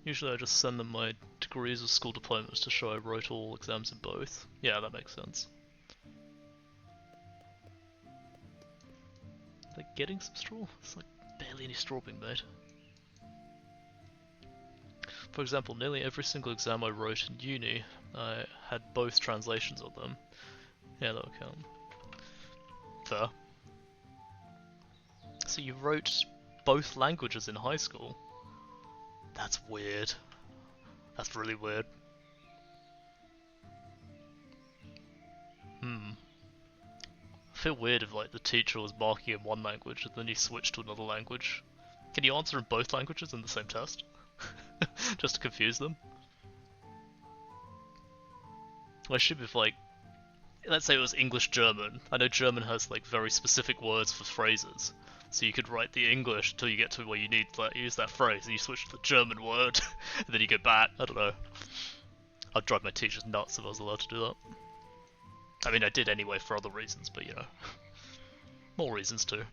Speaker 1: Usually I just send them my degrees of school diplomas to show I wrote all exams in both. Yeah, that makes sense. Are they getting some straw? There's like barely any straw being made. For example, nearly every single exam I wrote in uni, I had both translations of them. Yeah, that would count. Fair. So you wrote both languages in high school? That's weird. That's really weird. I feel weird if like the teacher was marking in one language and then you switched to another language. Can you answer in both languages in the same test? Just to confuse them? I should have like, let's say it was English-German. I know German has like very specific words for phrases. So you could write the English until you get to where you need to use that phrase, and you switch to the German word, and then you go back. I don't know. I'd drive my teachers nuts if I was allowed to do that. I mean, I did anyway for other reasons, but more reasons too.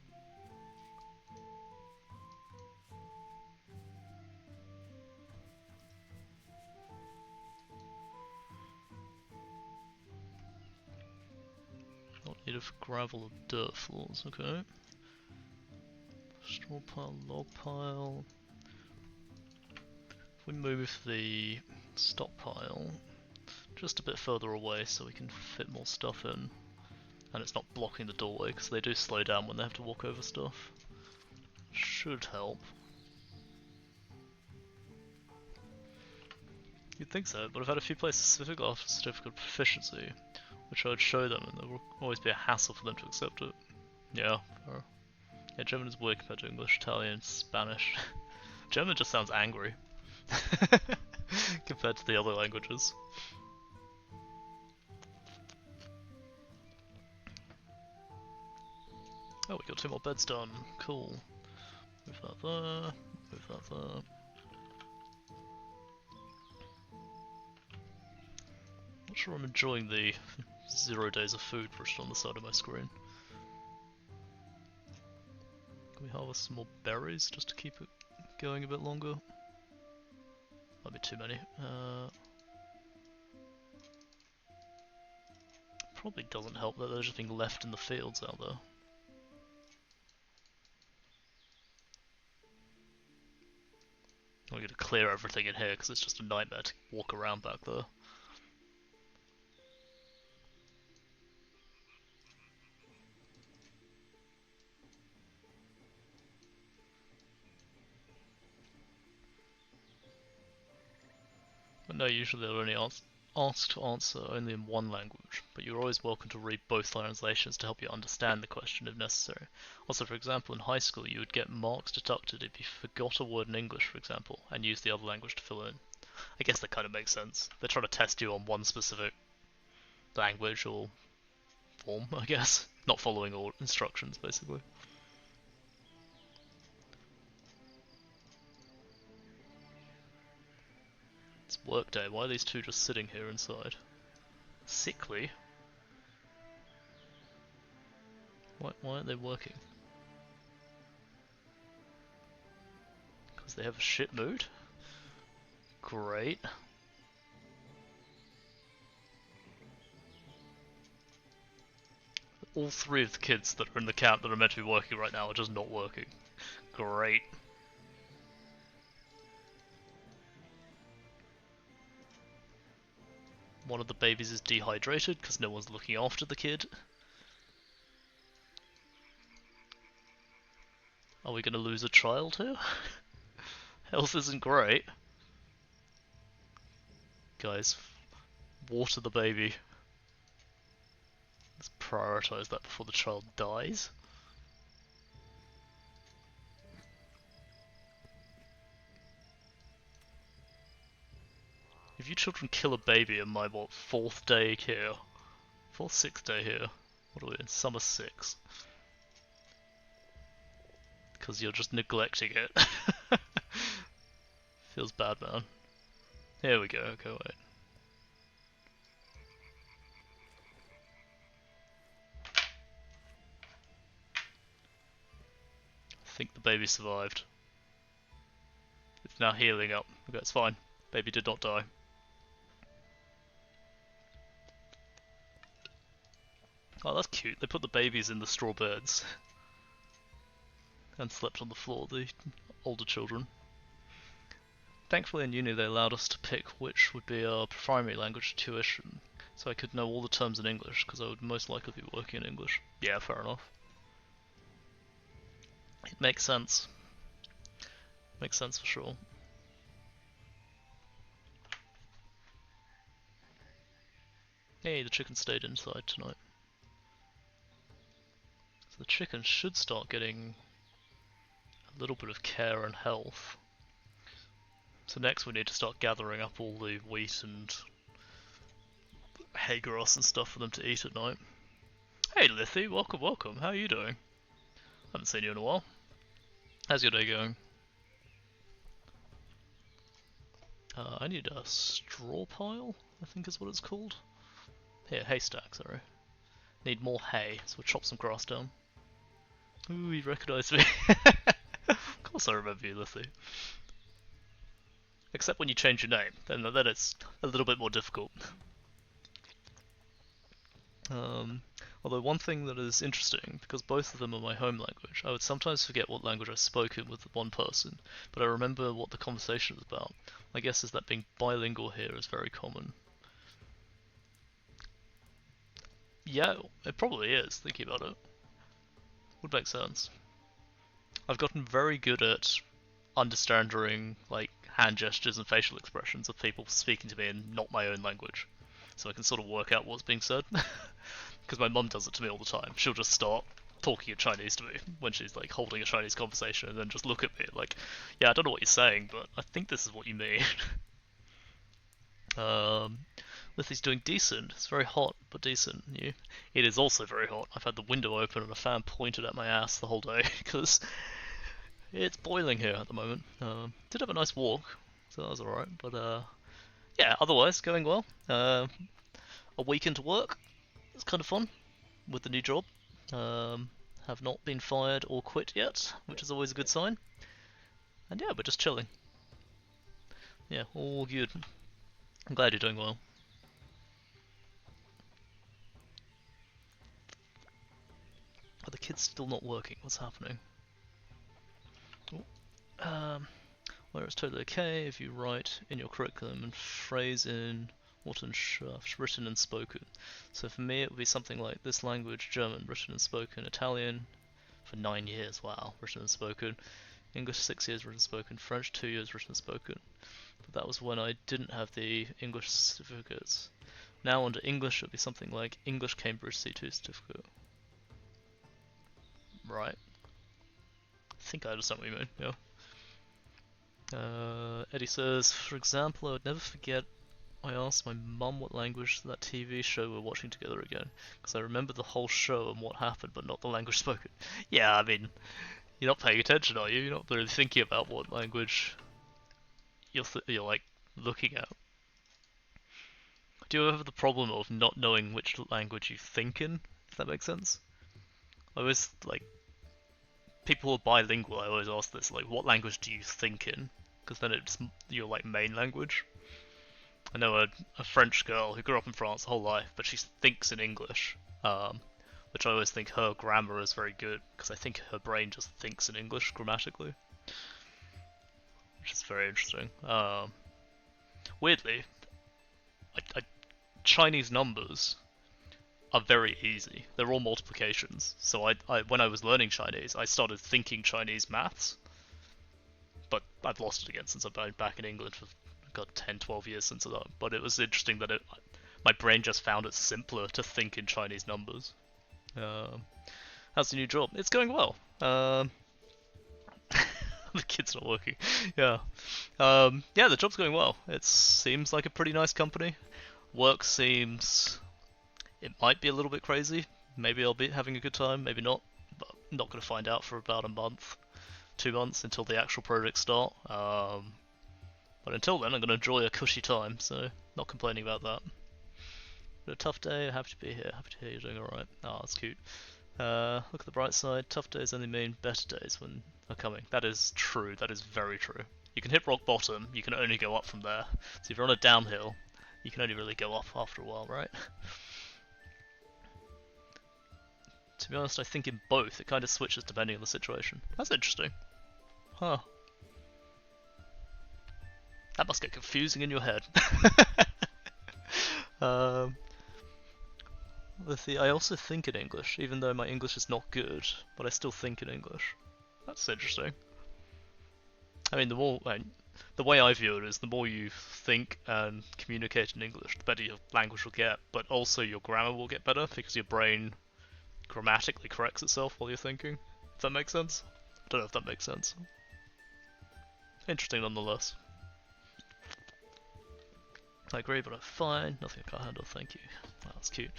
Speaker 1: Not need of gravel or dirt floors, okay. Straw pile, log pile. If we move the stockpile just a bit further away so we can fit more stuff in, and it's not blocking the doorway because they do slow down when they have to walk over stuff, should help. You'd think so, but I've had a few places specifically after certificate proficiency, which I would show them, and there will always be a hassle for them to accept it. Yeah, yeah, German is weird compared to English, Italian, Spanish. German just sounds angry compared to the other languages. Oh, we got 2 more beds done. Cool. Move that there. Move that there. Not sure I'm enjoying the 0 days of food written on the side of my screen. Can we harvest some more berries just to keep it going a bit longer? Might be too many. Probably doesn't help that there's just being left in the fields out there. I'm going to clear everything in here because it's just a nightmare to walk around back there. But no, usually they'll only ask to answer only in one language, but you're always welcome to read both translations to help you understand the question if necessary. Also, for example, in high school you would get marks deducted if you forgot a word in English, for example, and used the other language to fill in. I guess that kind of makes sense. They're trying to test you on one specific language or form, I guess. Not following all instructions, basically. It's work day. Why are these two just sitting here inside? Sickly? Why aren't they working? Because they have a shit mood? Great. All 3 of the kids that are in the camp that are meant to be working right now are just not working. Great. One of the babies is dehydrated because no one's looking after the kid. Are we going to lose a child here? Health isn't great. Guys, water the baby. Let's prioritize that before the child dies. If you children kill a baby in my, what, 4th day here? 4th, 6th day here? What are we in? Summer 6. Because you're just neglecting it. Feels bad, man. Here we go, okay, wait. I think the baby survived. It's now healing up. Okay, it's fine. Baby did not die. Oh, that's cute. They put the babies in the straw beds. And slept on the floor, the older children. Thankfully in uni they allowed us to pick which would be our primary language tuition, so I could know all the terms in English, because I would most likely be working in English. Yeah, fair enough. It makes sense. Makes sense for sure. Hey, the chicken stayed inside tonight. So the chicken should start getting a little bit of care and health. So next we need to start gathering up all the wheat and hay grass and stuff for them to eat at night. Hey Lithy, welcome, welcome. How are you doing? Haven't seen you in a while. How's your day going? I need a straw pile, I think is what it's called. Here, haystack, sorry. Need more hay, so we'll chop some grass down. Ooh, you recognise me. Of course I remember you, Lithy. Except when you change your name, then it's a little bit more difficult. Although one thing that is interesting, because both of them are my home language, I would sometimes forget what language I've spoken with one person, but I remember what the conversation was about. My guess is that being bilingual here is very common. Yeah, it probably is, thinking about it. Would make sense. I've gotten very good at understanding, like, hand gestures and facial expressions of people speaking to me in not my own language, so I can sort of work out what's being said. Because my mum does it to me all the time. She'll just start talking in Chinese to me when she's like holding a Chinese conversation, and then just look at me like, yeah, I don't know what you're saying, but I think this is what you mean. Lizzie's doing decent. It's very hot, but decent. It is also very hot. I've had the window open and a fan pointed at my ass the whole day because it's boiling here at the moment. Did have a nice walk, so that was alright. But yeah, otherwise going well. A week into work. It's kind of fun with the new job. Have not been fired or quit yet, which is always a good sign. And yeah, we're just chilling. Yeah, all good. I'm glad you're doing well. Are the kids still not working? What's happening? Where it's totally okay if you write in your curriculum and phrase in Wurtenschaft, written and spoken. So for me it would be something like this language, German, written and spoken, Italian, for 9 years, wow, written and spoken, English 6 years, written and spoken, French 2 years, written and spoken. But that was when I didn't have the English certificates. Now under English it would be something like English Cambridge C2 certificate. Right. I think I understand what you mean, yeah. Eddie says, for example, I would never forget I asked my mum what language that TV show we're watching together again, because I remember the whole show and what happened, but not the language spoken. Yeah, I mean, you're not paying attention, are you? You're not really thinking about what language you're like looking at. Do you ever have the problem of not knowing which language you think in? If that makes sense. I always like people who are bilingual. I always ask this, like, what language do you think in? Because then it's your like main language. I know a French girl who grew up in France her whole life, but she thinks in English, which I always think her grammar is very good, because I think her brain just thinks in English grammatically, which is very interesting. Weirdly, Chinese numbers are very easy. They're all multiplications. So when I was learning Chinese, I started thinking Chinese maths, but I've lost it again since I've been back in England for 10, 12 years since that. But it was interesting that my brain just found it simpler to think in Chinese numbers. How's the new job? It's going well. The kid's not working. Yeah. Yeah, the job's going well. It seems like a pretty nice company. Work seems... It might be a little bit crazy. Maybe I'll be having a good time, maybe not. But I'm not going to find out for about a month, 2 months until the actual projects start. But until then, I'm going to enjoy a cushy time, so not complaining about that. But a tough day, happy to be here. Happy to hear you're doing alright. Oh, that's cute. Look at the bright side. Tough days only mean better days when are coming. That is true. That is very true. You can hit rock bottom. You can only go up from there. So if you're on a downhill, you can only really go up after a while, right? To be honest, I think in both, it kind of switches depending on the situation. That's interesting. Huh. That must get confusing in your head. Let's see, I also think in English, even though my English is not good, but I still think in English. That's interesting. I mean, the way I view it is the more you think and communicate in English, the better your language will get, but also your grammar will get better, because your brain grammatically corrects itself while you're thinking. If that makes sense? I don't know if that makes sense. Interesting nonetheless. I agree, but I'm fine. Nothing I can't handle, thank you. Oh, that's cute.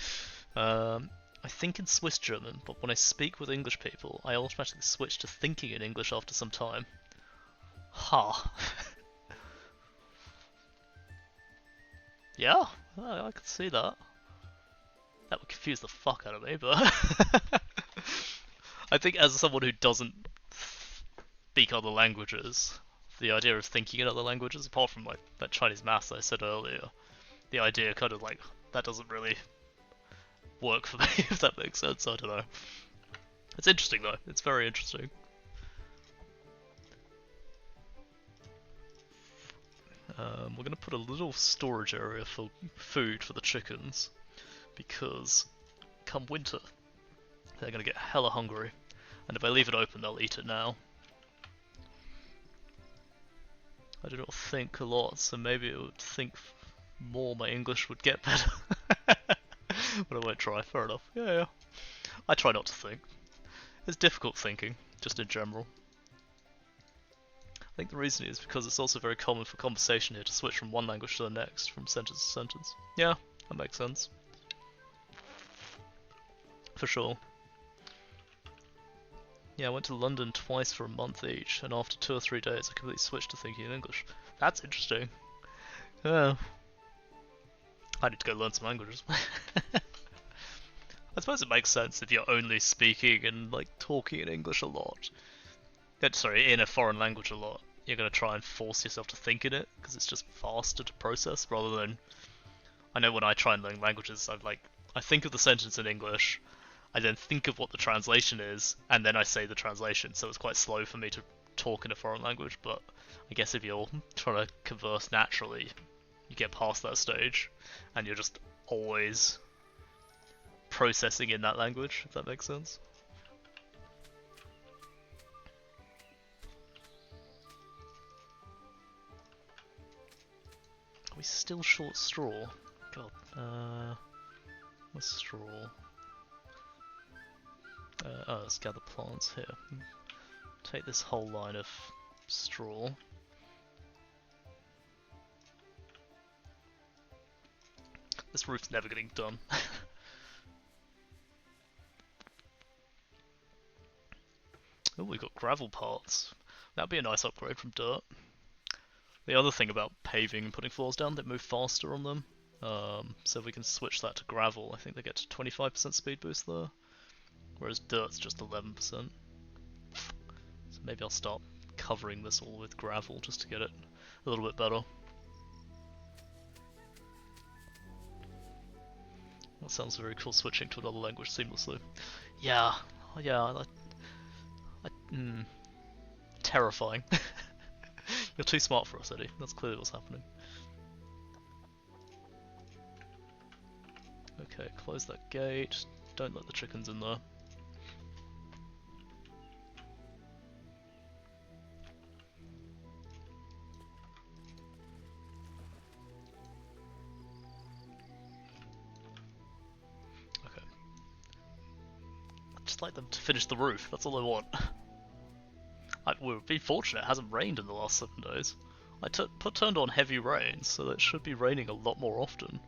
Speaker 1: I think in Swiss German, but when I speak with English people, I automatically switch to thinking in English after some time. Ha! Yeah, I can see that. That would confuse the fuck out of me, but... I think as someone who doesn't speak other languages, the idea of thinking in other languages, apart from like that Chinese maths I said earlier, the idea kind of like, that doesn't really work for me, if that makes sense, I don't know. It's interesting though, it's very interesting. We're going to put a little storage area for food for the chickens, because come winter, they're going to get hella hungry, and if I leave it open they'll eat it now. I do not think a lot, so maybe it would think more my English would get better. But I won't try, fair enough. Yeah, yeah. I try not to think. It's difficult thinking, just in general. I think the reason is because it's also very common for conversation here to switch from one language to the next, from sentence to sentence. Yeah, that makes sense. For sure. Yeah, I went to London twice for a month each, and after 2 or 3 days I completely switched to thinking in English. That's interesting. Yeah. I need to go learn some languages. I suppose it makes sense if you're only speaking and like talking in English a lot. Sorry, in a foreign language a lot. You're gonna try and force yourself to think in it because it's just faster to process rather than. I know when I try and learn languages, I think of the sentence in English, I then think of what the translation is, and then I say the translation. So it's quite slow for me to talk in a foreign language. But I guess if you're trying to converse naturally, you get past that stage, and you're just always processing in that language, if that makes sense. Are we still short straw? God, what's straw? Oh, let's gather plants here. Take this whole line of straw. This roof's never getting done. Oh, we've got gravel parts. That'd be a nice upgrade from dirt. The other thing about paving and putting floors down, they move faster on them. So if we can switch that to gravel, I think they get to 25% speed boost there. Whereas dirt's just 11%. So maybe I'll start covering this all with gravel just to get it a little bit better. That sounds very cool, switching to another language seamlessly. Yeah, yeah, terrifying. You're too smart for us, Eddie. That's clearly what's happening. Okay, close that gate. Don't let the chickens in there. Okay. I'd just like them to finish the roof. That's all I want. We've been fortunate. It hasn't rained in the last 7 days. I turned on heavy rain, so it should be raining a lot more often.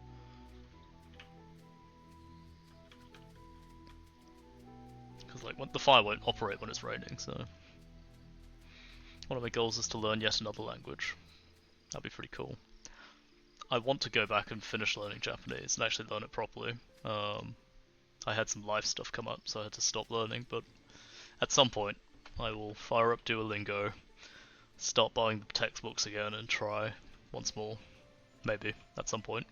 Speaker 1: Because the fire won't operate when it's raining, so... One of my goals is to learn yet another language. That'd be pretty cool. I want to go back and finish learning Japanese and actually learn it properly. I had some life stuff come up, so I had to stop learning, but at some point I will fire up Duolingo, start buying the textbooks again and try once more. Maybe, at some point.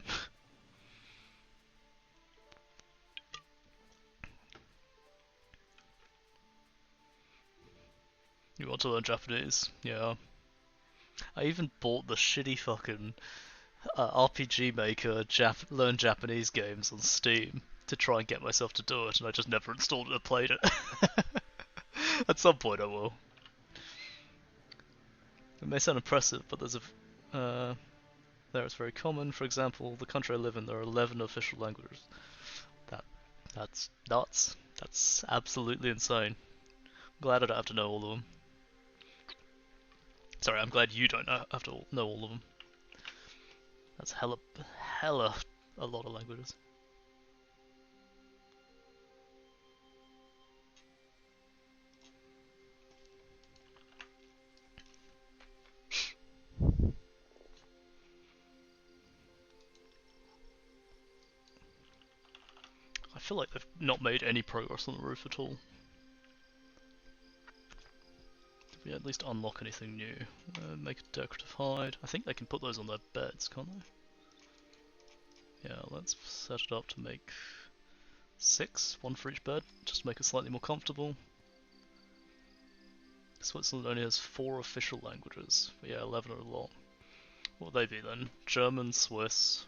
Speaker 1: You want to learn Japanese? Yeah. I even bought the shitty fucking RPG Maker learn Japanese games on Steam to try and get myself to do it, and I just never installed it or played it. At some point I will. It may sound impressive, but there's there it's very common. For example, the country I live in, there are 11 official languages. That's nuts. That's absolutely insane. I'm glad I don't have to know all of them. Sorry, I'm glad you don't have to know all of them. That's hella a lot of languages. I feel like they've not made any progress on the roof at all. Did we at least unlock anything new? Make a decorative hide. I think they can put those on their beds, can't they? Yeah, let's set it up to make 6, one for each bed, just to make it slightly more comfortable. Switzerland only has 4 official languages, but yeah, 11 are a lot. What would they be then? German, Swiss...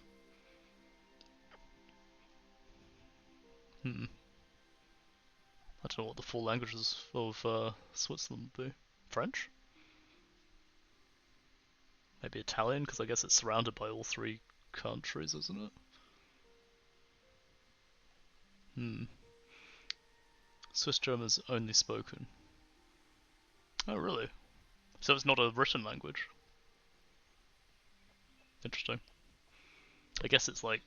Speaker 1: I don't know what the 4 languages of Switzerland would be. French? Maybe Italian, because I guess it's surrounded by all three countries, isn't it? Hmm. Swiss German is only spoken. Oh, really? So it's not a written language? Interesting. I guess it's like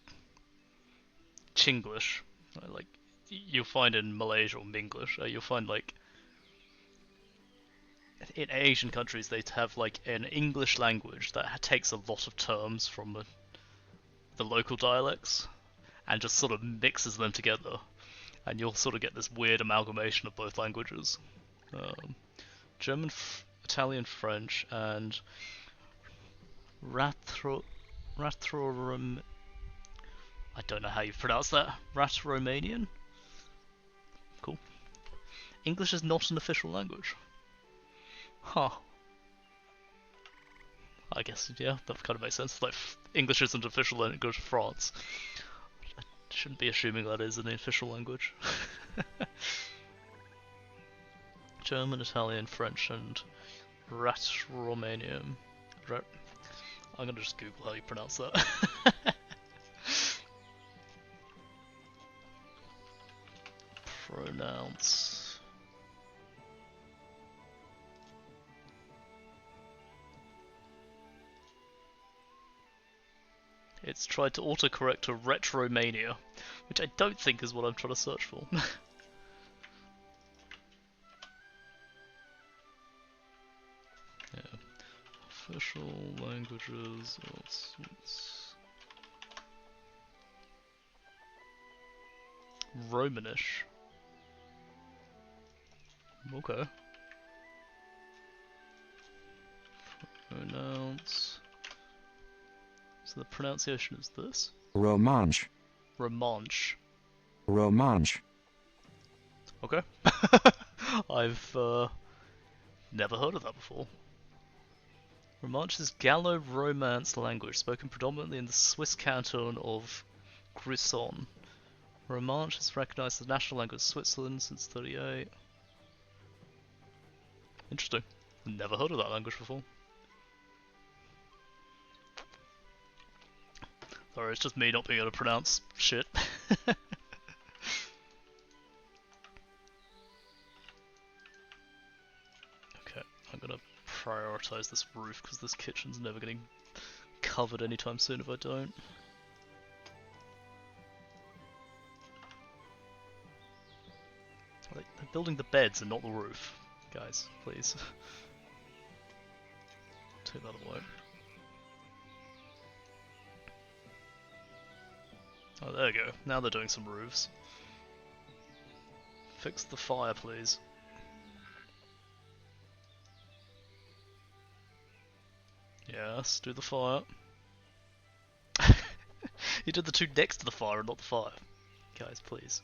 Speaker 1: Chinglish. Like, you'll find in Malaysia or Minglish, you'll find like in Asian countries they have like an English language that takes a lot of terms from the local dialects and just sort of mixes them together, and you'll sort of get this weird amalgamation of both languages. Um, German, Italian, French, and Ratro, Ratro, I don't know how you pronounce that. Rat-Romanian? Cool. English is not an official language. Huh. I guess, yeah, that kind of makes sense. Like, English isn't official language of France. I shouldn't be assuming that is an official language. German, Italian, French, and Rat-Romanian. I'm gonna just Google how you pronounce that. Pronounce. It's tried to autocorrect to Retromania, which I don't think is what I'm trying to search for. Yeah. Official languages. Romanish. Okay. Pronounce. So the pronunciation is this?
Speaker 2: Romansh.
Speaker 1: Romansh.
Speaker 2: Romansh.
Speaker 1: Okay. I've never heard of that before. Romansh is Gallo-Romance language spoken predominantly in the Swiss canton of Grisons. Romansh is recognised as the national language of Switzerland since 1938. Interesting. Never heard of that language before. Sorry, it's just me not being able to pronounce shit. Okay, I'm gonna prioritize this roof because this kitchen's never getting covered anytime soon if I don't. They're building the beds and not the roof. Guys, please. Take that away. Oh, there you go. Now they're doing some roofs. Fix the fire, please. Yes, do the fire. You did the two next to the fire and not the fire. Guys, please.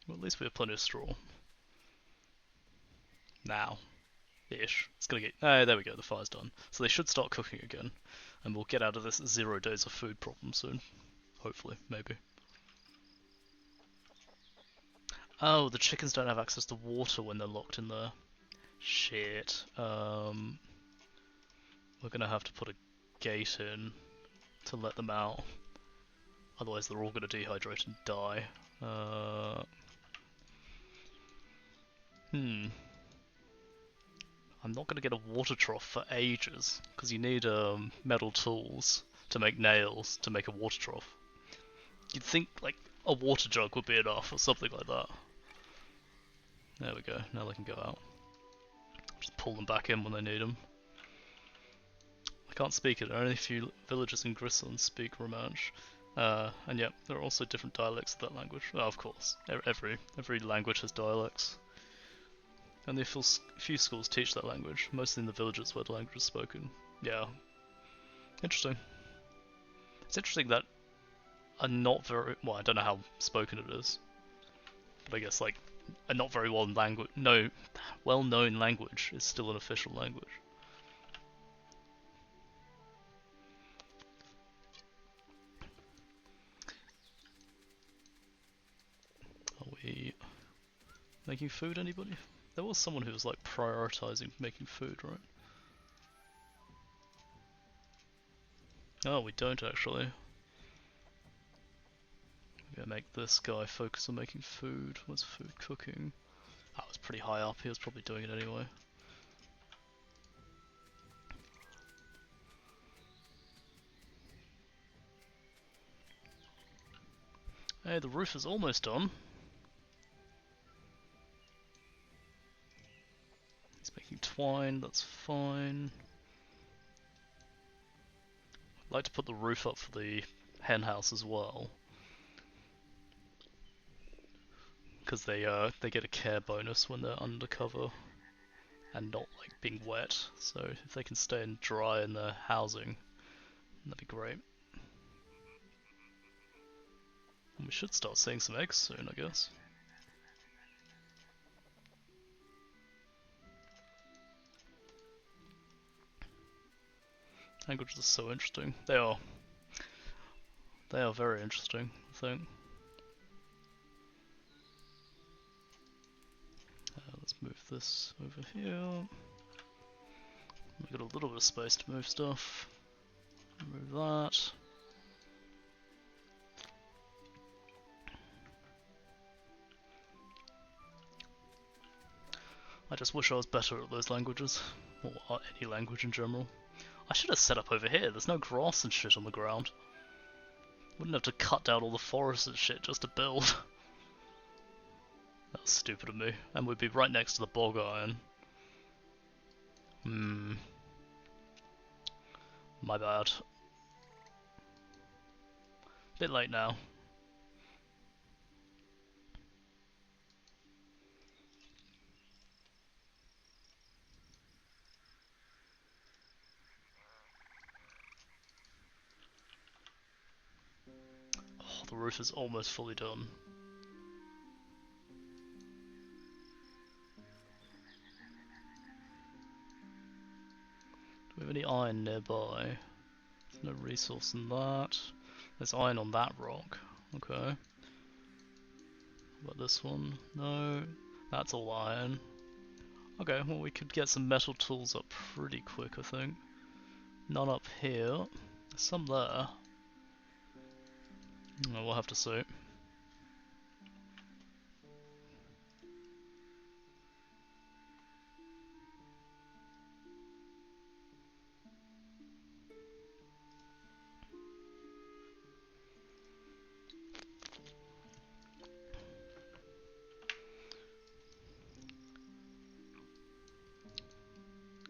Speaker 1: Well, at least we have plenty of straw. Now. Ish. It's gonna get... Oh, there we go, the fire's done. So they should start cooking again. And we'll get out of this 0 days of food problem soon. Hopefully, maybe. Oh, the chickens don't have access to water when they're locked in there. Shit. We're gonna have to put a gate in to let them out. Otherwise they're all gonna dehydrate and die. I'm not gonna get a water trough for ages, because you need metal tools to make nails to make a water trough. You'd think like a water jug would be enough or something like that. There we go, now they can go out. Just pull them back in when they need them. I can't speak it, only a few villagers in Grisons speak Romansh. And yet, there are also different dialects of that language. Oh, of course, every language has dialects. Only a few schools teach that language, mostly in the villages where the language is spoken. Yeah. Interesting. It's interesting that a not very... well, I don't know how spoken it is. But I guess, like, a not very well-known language is still an official language. making food, anybody? There was someone who was like prioritizing making food, right? Oh, we don't actually. We're gonna make this guy focus on making food. What's food cooking? That was pretty high up, he was probably doing it anyway. Hey, the roof is almost done. He's making twine, that's fine. I'd like to put the roof up for the hen house as well. Because they get a care bonus when they're undercover and not like being wet. So if they can stay in dry in their housing, that'd be great. And we should start seeing some eggs soon, I guess. Languages are so interesting. They are. They are very interesting, I think. Let's move this over here. We've got a little bit of space to move stuff. Move that. I just wish I was better at those languages, or any language in general. I should have set up over here, there's no grass and shit on the ground. Wouldn't have to cut down all the forests and shit just to build. That's stupid of me. And we'd be right next to the bog iron. My bad. Bit late now. Oh, the roof is almost fully done. Do we have any iron nearby? There's no resource in that. There's iron on that rock. Okay. What about this one? No. That's all iron. Okay, well we could get some metal tools up pretty quick, I think. None up here. There's some there. Oh, we'll have to see.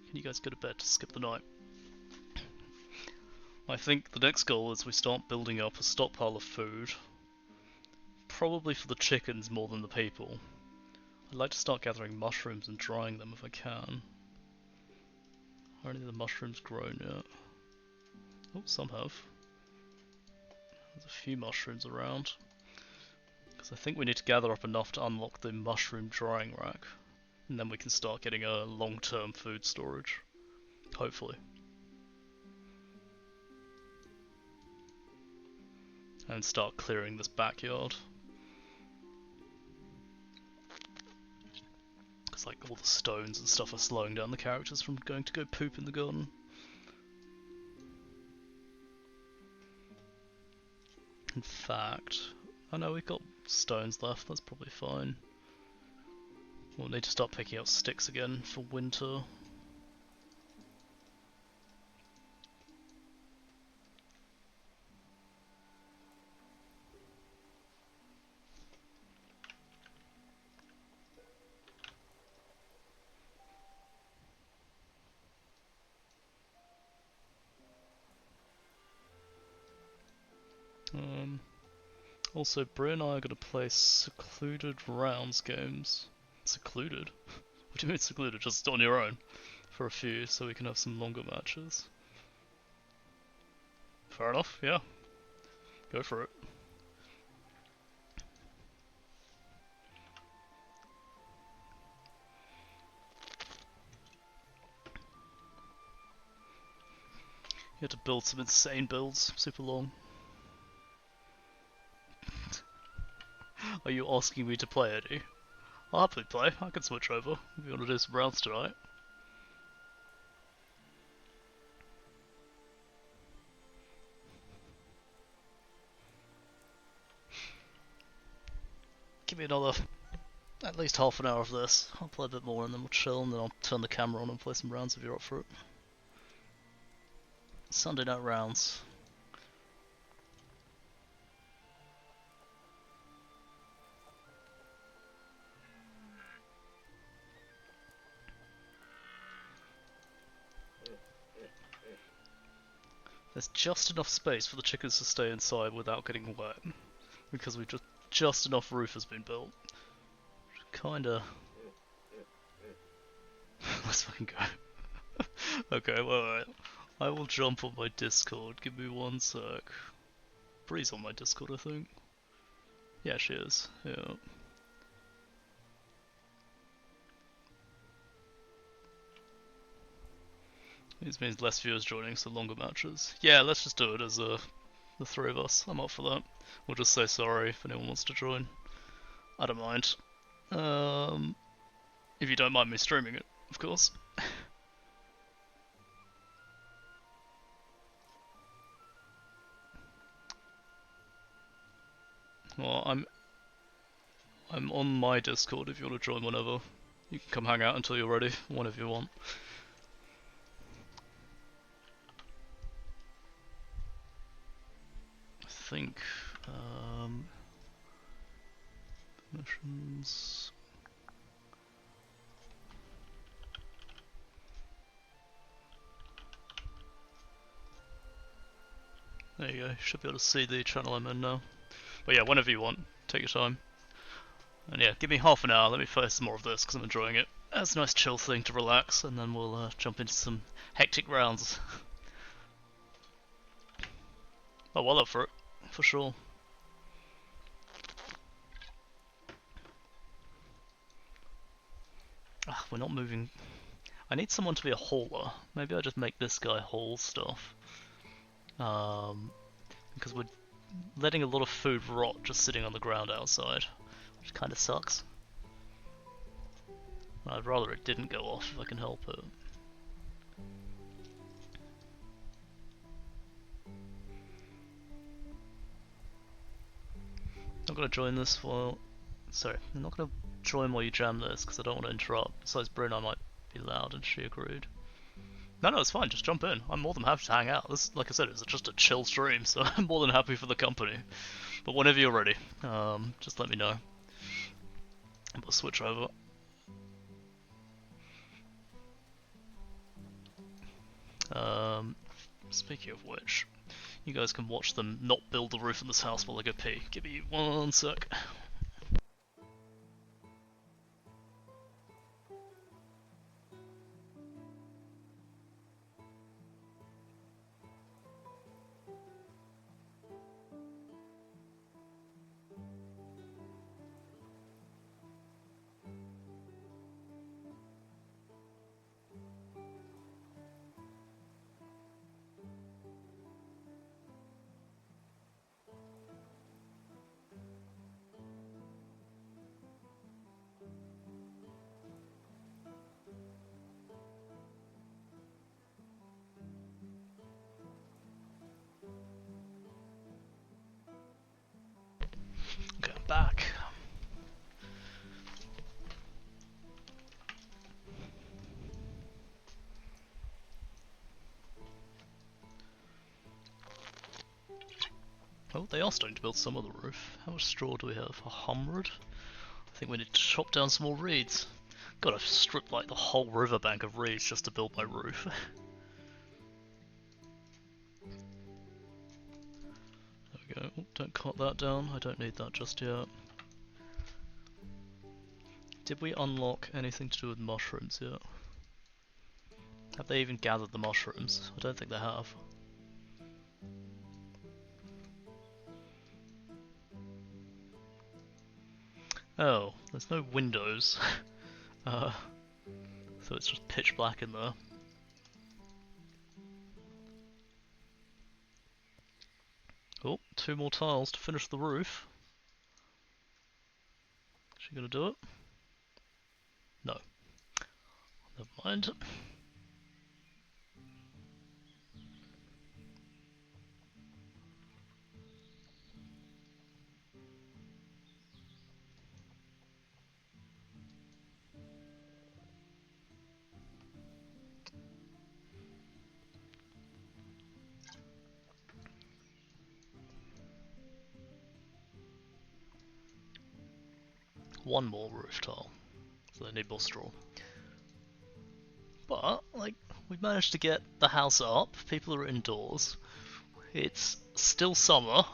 Speaker 1: Can you guys go to bed to skip the night? I think the next goal is we start building up a stockpile of food. Probably for the chickens more than the people. I'd like to start gathering mushrooms and drying them if I can. Are any of the mushrooms grown yet? Oh, some have. There's a few mushrooms around. Because I think we need to gather up enough to unlock the mushroom drying rack. And then we can start getting a long-term food storage. Hopefully. And start clearing this backyard. Because like all the stones and stuff are slowing down the characters from going to go poop in the garden. In fact, I know we've got stones left, that's probably fine. We'll need to start picking up sticks again for winter. Also, Bri and I are going to play secluded rounds games. Secluded? What do you mean secluded? Just on your own? For a few, so we can have some longer matches. Fair enough, yeah. Go for it. You have to build some insane builds, super long. Are you asking me to play, Eddie? I'll happily play. I can switch over if you want to do some rounds tonight. Give me another, at least half an hour of this. I'll play a bit more and then we'll chill and then I'll turn the camera on and play some rounds if you're up for it. Sunday night rounds. There's just enough space for the chickens to stay inside without getting wet, because we've just enough roof has been built. Kinda. Let's fucking go. Okay, wait. I will jump on my Discord. Give me one sec. Bree's on my Discord, I think. Yeah, she is. Yeah. This means less viewers joining, so longer matches. Yeah, let's just do it as the three of us. I'm up for that. We'll just say sorry if anyone wants to join. I don't mind. If you don't mind me streaming it, of course. Well, I'm on my Discord if you want to join whenever. You can come hang out until you're ready, whenever you want. I think, missions. There you go, you should be able to see the channel I'm in now. But yeah, whenever you want, take your time. And yeah, give me half an hour, let me play some more of this because I'm enjoying it. It's a nice chill thing to relax, and then we'll jump into some hectic rounds. Oh, well up for it, for sure. Ah, we're not moving. I need someone to be a hauler. Maybe I just make this guy haul stuff. Because we're letting a lot of food rot just sitting on the ground outside, which kind of sucks. I'd rather it didn't go off if I can help it. Not gonna join this while. Sorry, I'm not gonna join while you jam this because I don't want to interrupt. Besides, Bryn, I might be loud, and she agreed. No, it's fine. Just jump in. I'm more than happy to hang out. This, like I said, is just a chill stream, so I'm more than happy for the company. But whenever you're ready, just let me know. We'll switch over. Speaking of which, you guys can watch them not build the roof on this house while I go pee. Give me one sec. Okay, I'm back. Oh, they are starting to build some of the roof. How much straw do we have? 100? I think we need to chop down some more reeds. God, I've stripped like the whole riverbank of reeds just to build my roof. There we go. Oh, don't cut that down. I don't need that just yet. Did we unlock anything to do with mushrooms yet? Have they even gathered the mushrooms? I don't think they have. Oh, there's no windows. So it's just pitch black in there. Oh, 2 more tiles to finish the roof. Is she gonna do it? No. Never mind. One more roof tile. So they need more straw. But, like, we've managed to get the house up, people are indoors, it's still summer,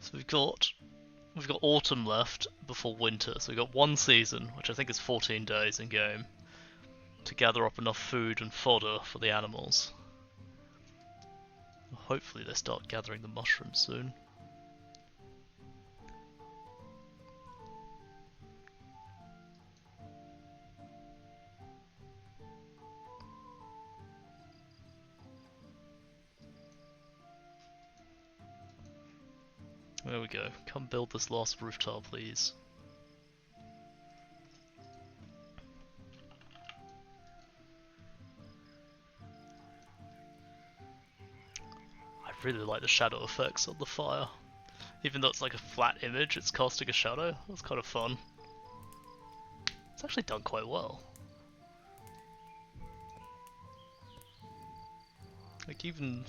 Speaker 1: so we've got autumn left before winter, so we've got one season, which I think is 14 days in game, to gather up enough food and fodder for the animals. Hopefully they start gathering the mushrooms soon. There we go. Come build this last roof tile, please. I really like the shadow effects on the fire. Even though it's like a flat image, it's casting a shadow. That's kind of fun. It's actually done quite well. Like even...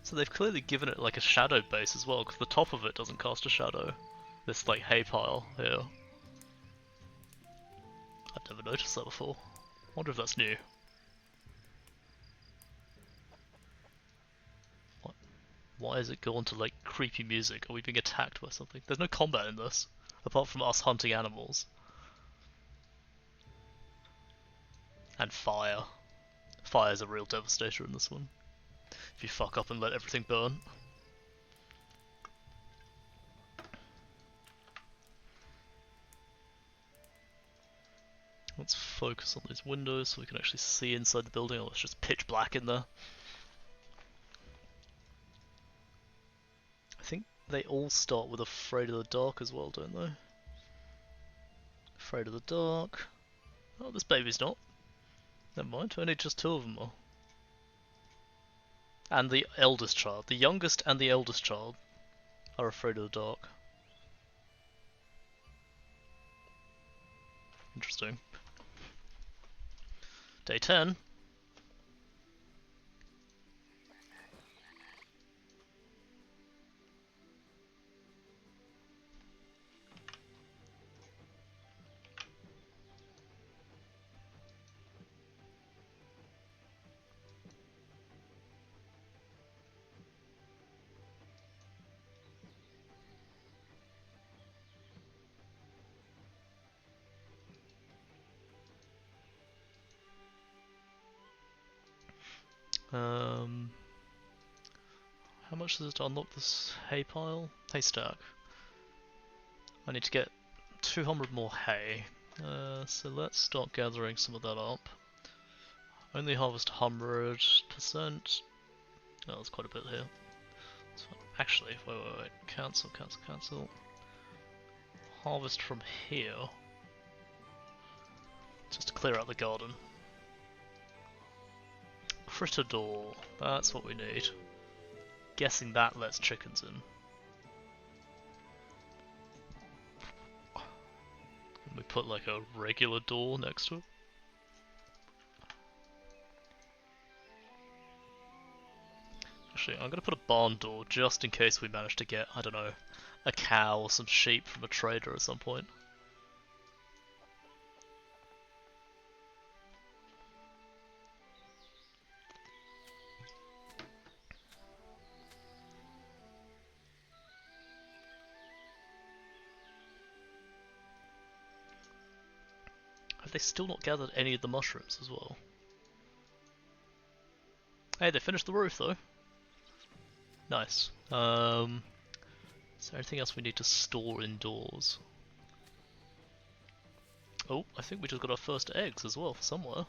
Speaker 1: So they've clearly given it like a shadow base as well, because the top of it doesn't cast a shadow. This like hay pile here. I've never noticed that before. I wonder if that's new. What? Why is it gone to like creepy music? Are we being attacked by something? There's no combat in this, apart from us hunting animals. And fire. Fire's a real devastator in this one. If you fuck up and let everything burn. Let's focus on these windows so we can actually see inside the building, or it's just pitch black in there. I think they all start with Afraid of the Dark as well, don't they? Afraid of the Dark. Oh, this baby's not. Never mind, only just two of them are. And the eldest child. The youngest and the eldest child are afraid of the dark. Interesting. Day 10. How much does it unlock this hay pile? Haystack. I need to get 200 more hay. So let's start gathering some of that up. Only harvest 100%. Oh, that's quite a bit here. So actually, wait. Cancel. Harvest from here. Just to clear out the garden. Critter door. That's what we need. Guessing that lets chickens in. And we put like a regular door next to it. Actually, I'm gonna put a barn door just in case we manage to get, I don't know, a cow or some sheep from a trader at some point. Have they still not gathered any of the mushrooms as well? Hey, they finished the roof though. Nice. Is there anything else we need to store indoors? Oh, I think we just got our first eggs as well, somewhere.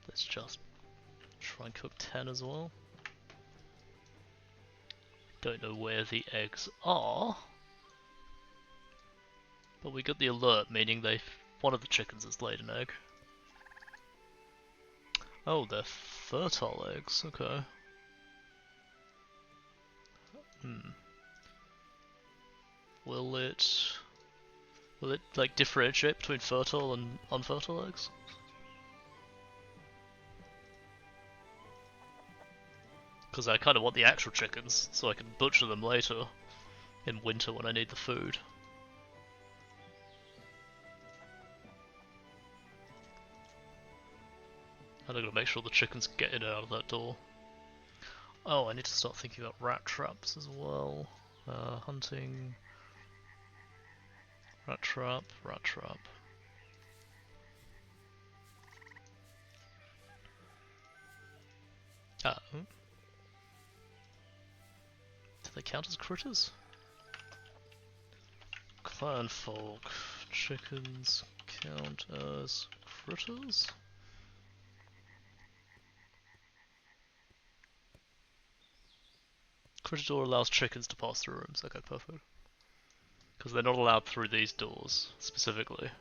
Speaker 1: Let's just try and cook 10 as well. Don't know where the eggs are. But we got the alert, meaning one of the chickens has laid an egg. Oh, they're fertile eggs, okay. Will it like differentiate between fertile and unfertile eggs? Because I kind of want the actual chickens, so I can butcher them later in winter when I need the food. And I'm gonna make sure the chickens get in and out of that door. Oh, I need to start thinking about rat traps as well. Hunting. Rat trap, rat trap. Do they count as critters? Clan folk. Chickens count as critters? Critter door allows chickens to pass through rooms. Okay, perfect. Because they're not allowed through these doors, specifically.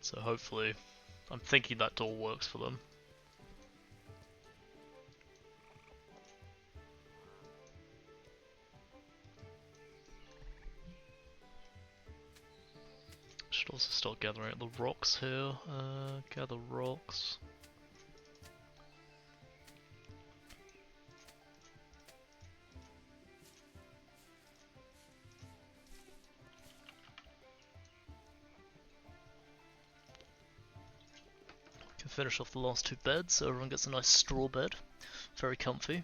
Speaker 1: So hopefully, I'm thinking that door works for them. Should also start gathering the rocks here. Gather rocks. Can finish off the last two beds so everyone gets a nice straw bed. Very comfy.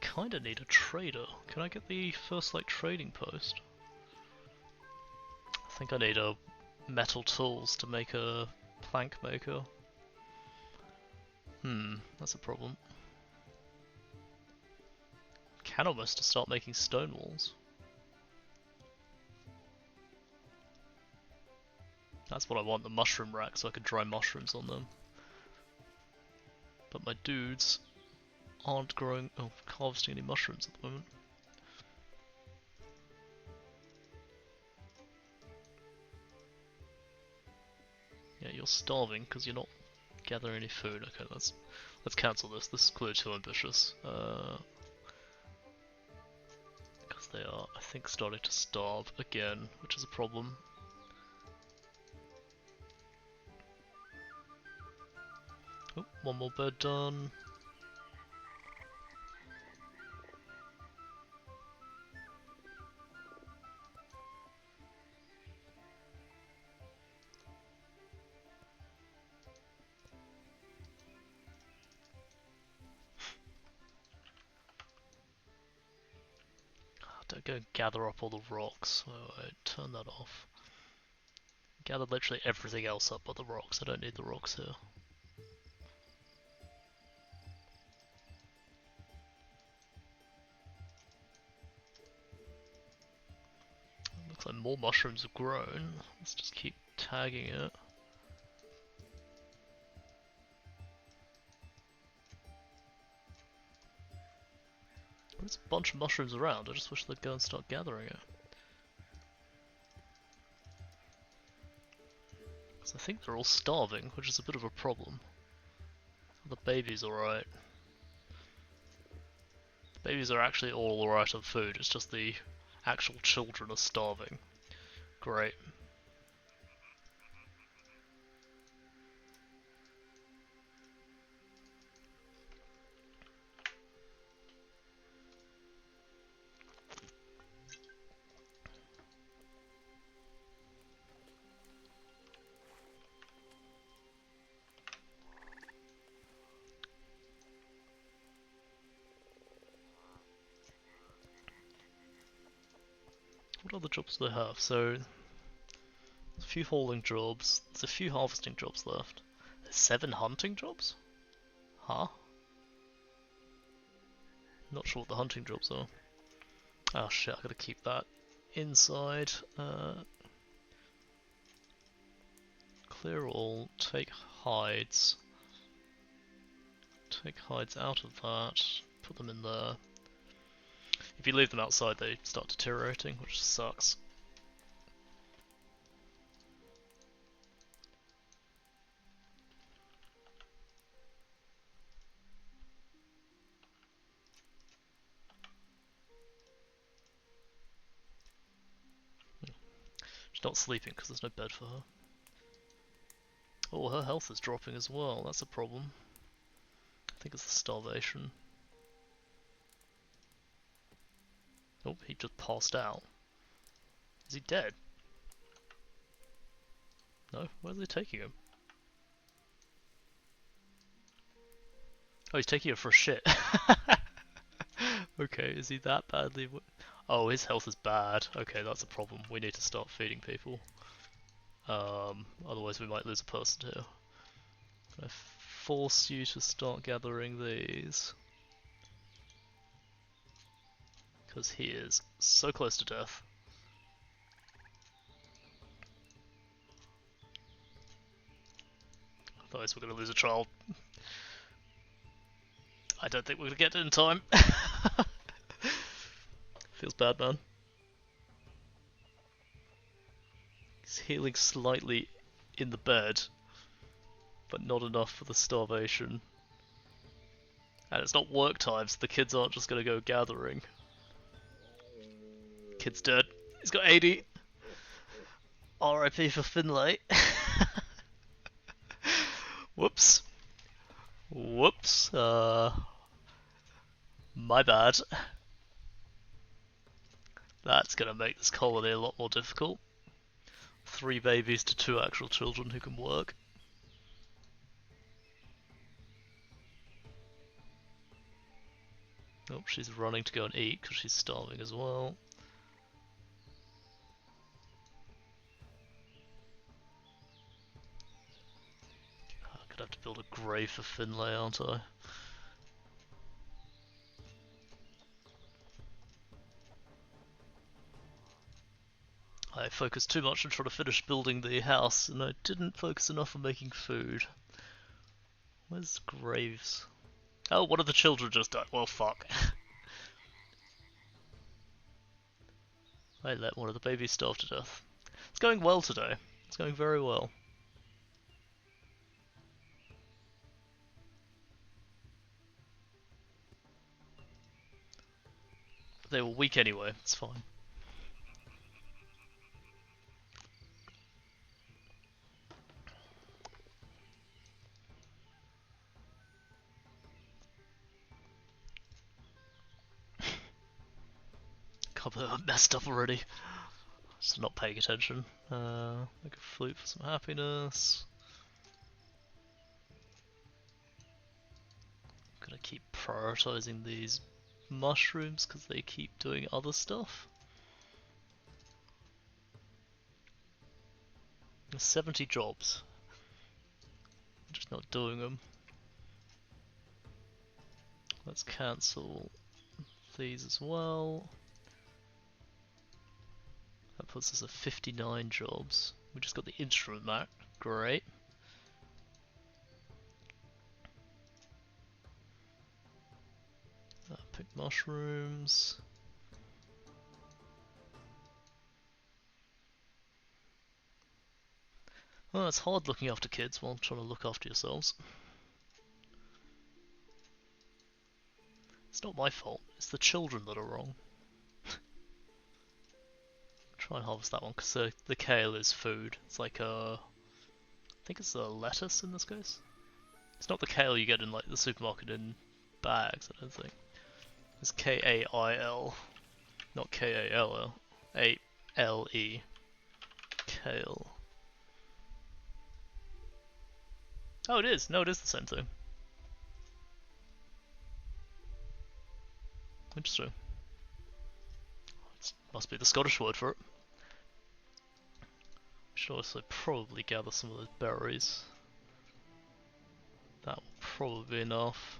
Speaker 1: Kinda need a trader. Can I get the first like trading post? I think I need a metal tools to make a plank maker. That's a problem. Can almost start making stone walls. That's what I want, the mushroom rack, so I can dry mushrooms on them. But my dudes aren't harvesting any mushrooms at the moment. Yeah, you're starving because you're not gathering any food. Okay, let's cancel this. This is clearly too ambitious. Because they are, I think, starting to starve again, which is a problem. Oh, one more bed done. Don't go and gather up all the rocks. Alright, turn that off. Gather literally everything else up but the rocks. I don't need the rocks here. Looks like more mushrooms have grown. Let's just keep tagging it. There's a bunch of mushrooms around, I just wish they'd go and start gathering it. Because I think they're all starving, which is a bit of a problem. The baby's alright. The babies are actually all alright on food, it's just the actual children are starving. Great. What other jobs do they have? So, there's a few hauling jobs, there's a few harvesting jobs left. There's 7 hunting jobs? Huh? Not sure what the hunting jobs are. Oh shit, I gotta keep that inside.
Speaker 3: Clear all, take hides. Take hides out of that, put them in there. If you leave them outside, they start deteriorating, which sucks. She's not sleeping because there's no bed for her. Oh, her health is dropping as well, that's a problem. I think it's the starvation. Oh, he just passed out. Is he dead? No? Where's he taking him? Oh, he's taking her for a shit. Okay, is he that badly? Oh, his health is bad. Okay, that's a problem. We need to start feeding people. Otherwise we might lose a person here. I force you to start gathering these. Because he is so close to death. Otherwise we're going to lose a child. I don't think we're going to get it in time. Feels bad, man. He's healing slightly in the bed, but not enough for the starvation. And it's not work time, so the kids aren't just going to go gathering. Kid's dead. He's got 80. RIP for Finlay. Whoops. Whoops. My bad. That's gonna make this colony a lot more difficult. 3 babies to 2 actual children who can work. Oh, she's running to go and eat because she's starving as well. I'm gonna have to build a grave for Finlay, aren't I? I focused too much on trying to finish building the house, and I didn't focus enough on making food. Where's graves? Oh, one of the children just died. Well, fuck. I let one of the babies starve to death. It's going well today. It's going very well. They were weak anyway, it's fine. God, I'm messed up already. Just not paying attention. Make a flute for some happiness. I'm gonna keep prioritizing these mushrooms because they keep doing other stuff. There's 70 jobs. I'm just not doing them. Let's cancel these as well. That puts us at 59 jobs. We just got the instrument back. Great. Pick mushrooms. Well, it's hard looking after kids while trying to look after yourselves. It's not my fault, it's the children that are wrong. Try and harvest that one, because the kale is food. It's like I think it's a lettuce in this case. It's not the kale you get in like the supermarket in bags, I don't think. It's K-A-I-L, not K-A-L-L. A-L-E. Kale. Oh, it is. No, it is the same thing. Interesting. It must be the Scottish word for it. Should also probably gather some of those berries. That will probably be enough.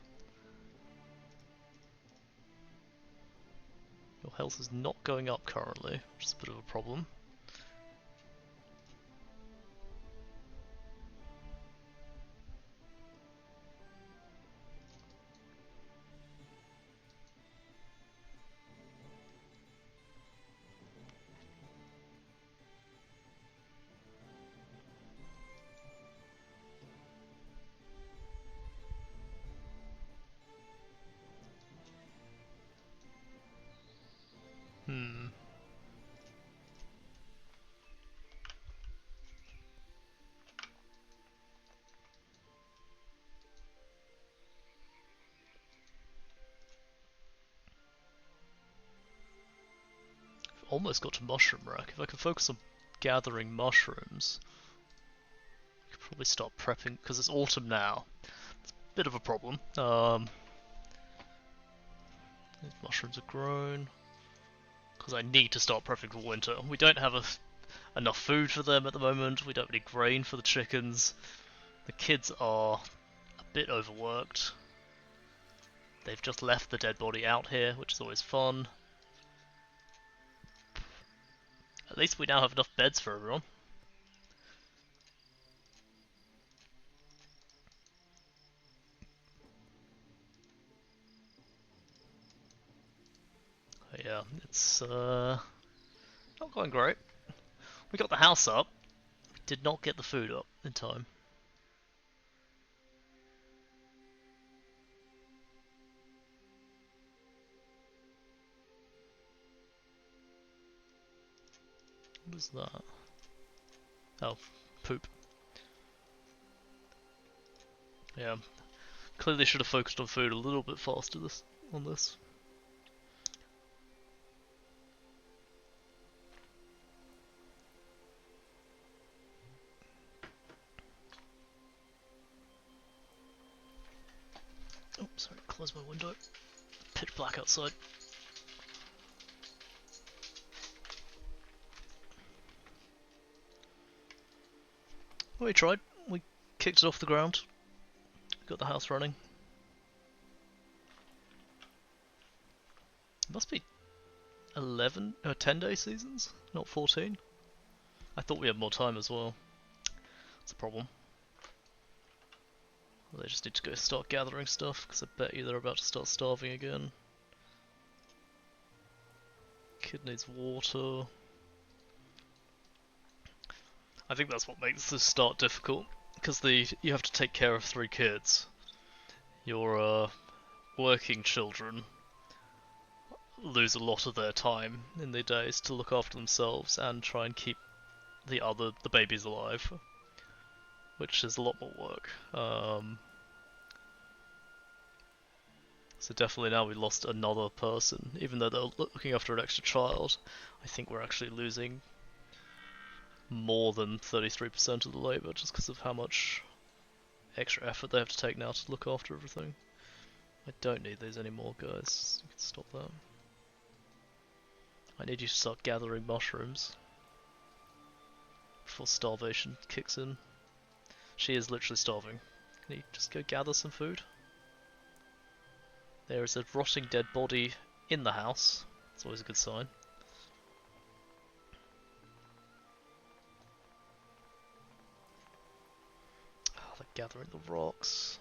Speaker 3: Your health is not going up currently, which is a bit of a problem. Hmm. Almost got to mushroom rack. If I can focus on gathering mushrooms, I could probably start prepping, because it's autumn now. It's a bit of a problem. These mushrooms are grown, because I need to start prepping for winter. We don't have enough food for them at the moment, we don't have any grain for the chickens. The kids are a bit overworked. They've just left the dead body out here, which is always fun. At least we now have enough beds for everyone. Yeah, it's not going great. We got the house up, we did not get the food up in time. What is that? Oh, poop. Yeah, clearly should have focused on food a little bit faster on this. Oh, sorry, close my window. Pitch black outside. Well, we tried. We kicked it off the ground. Got the house running. It must be 10-day seasons, not 14. I thought we had more time as well. That's a problem. Well, they just need to go start gathering stuff, because I bet you they're about to start starving again. Kid needs water. I think that's what makes this start difficult, because you have to take care of 3 kids. Your working children lose a lot of their time in their days to look after themselves and try and keep the babies alive, which is a lot more work. So definitely now we lost another person, even though they're looking after an extra child. I think we're actually losing more than 33% of the labour just because of how much extra effort they have to take now to look after everything. I don't need these anymore, guys. You can stop that. I need you to start gathering mushrooms before starvation kicks in. She is literally starving. Can you just go gather some food? There is a rotting dead body in the house. It's always a good sign. Oh, they're gathering the rocks.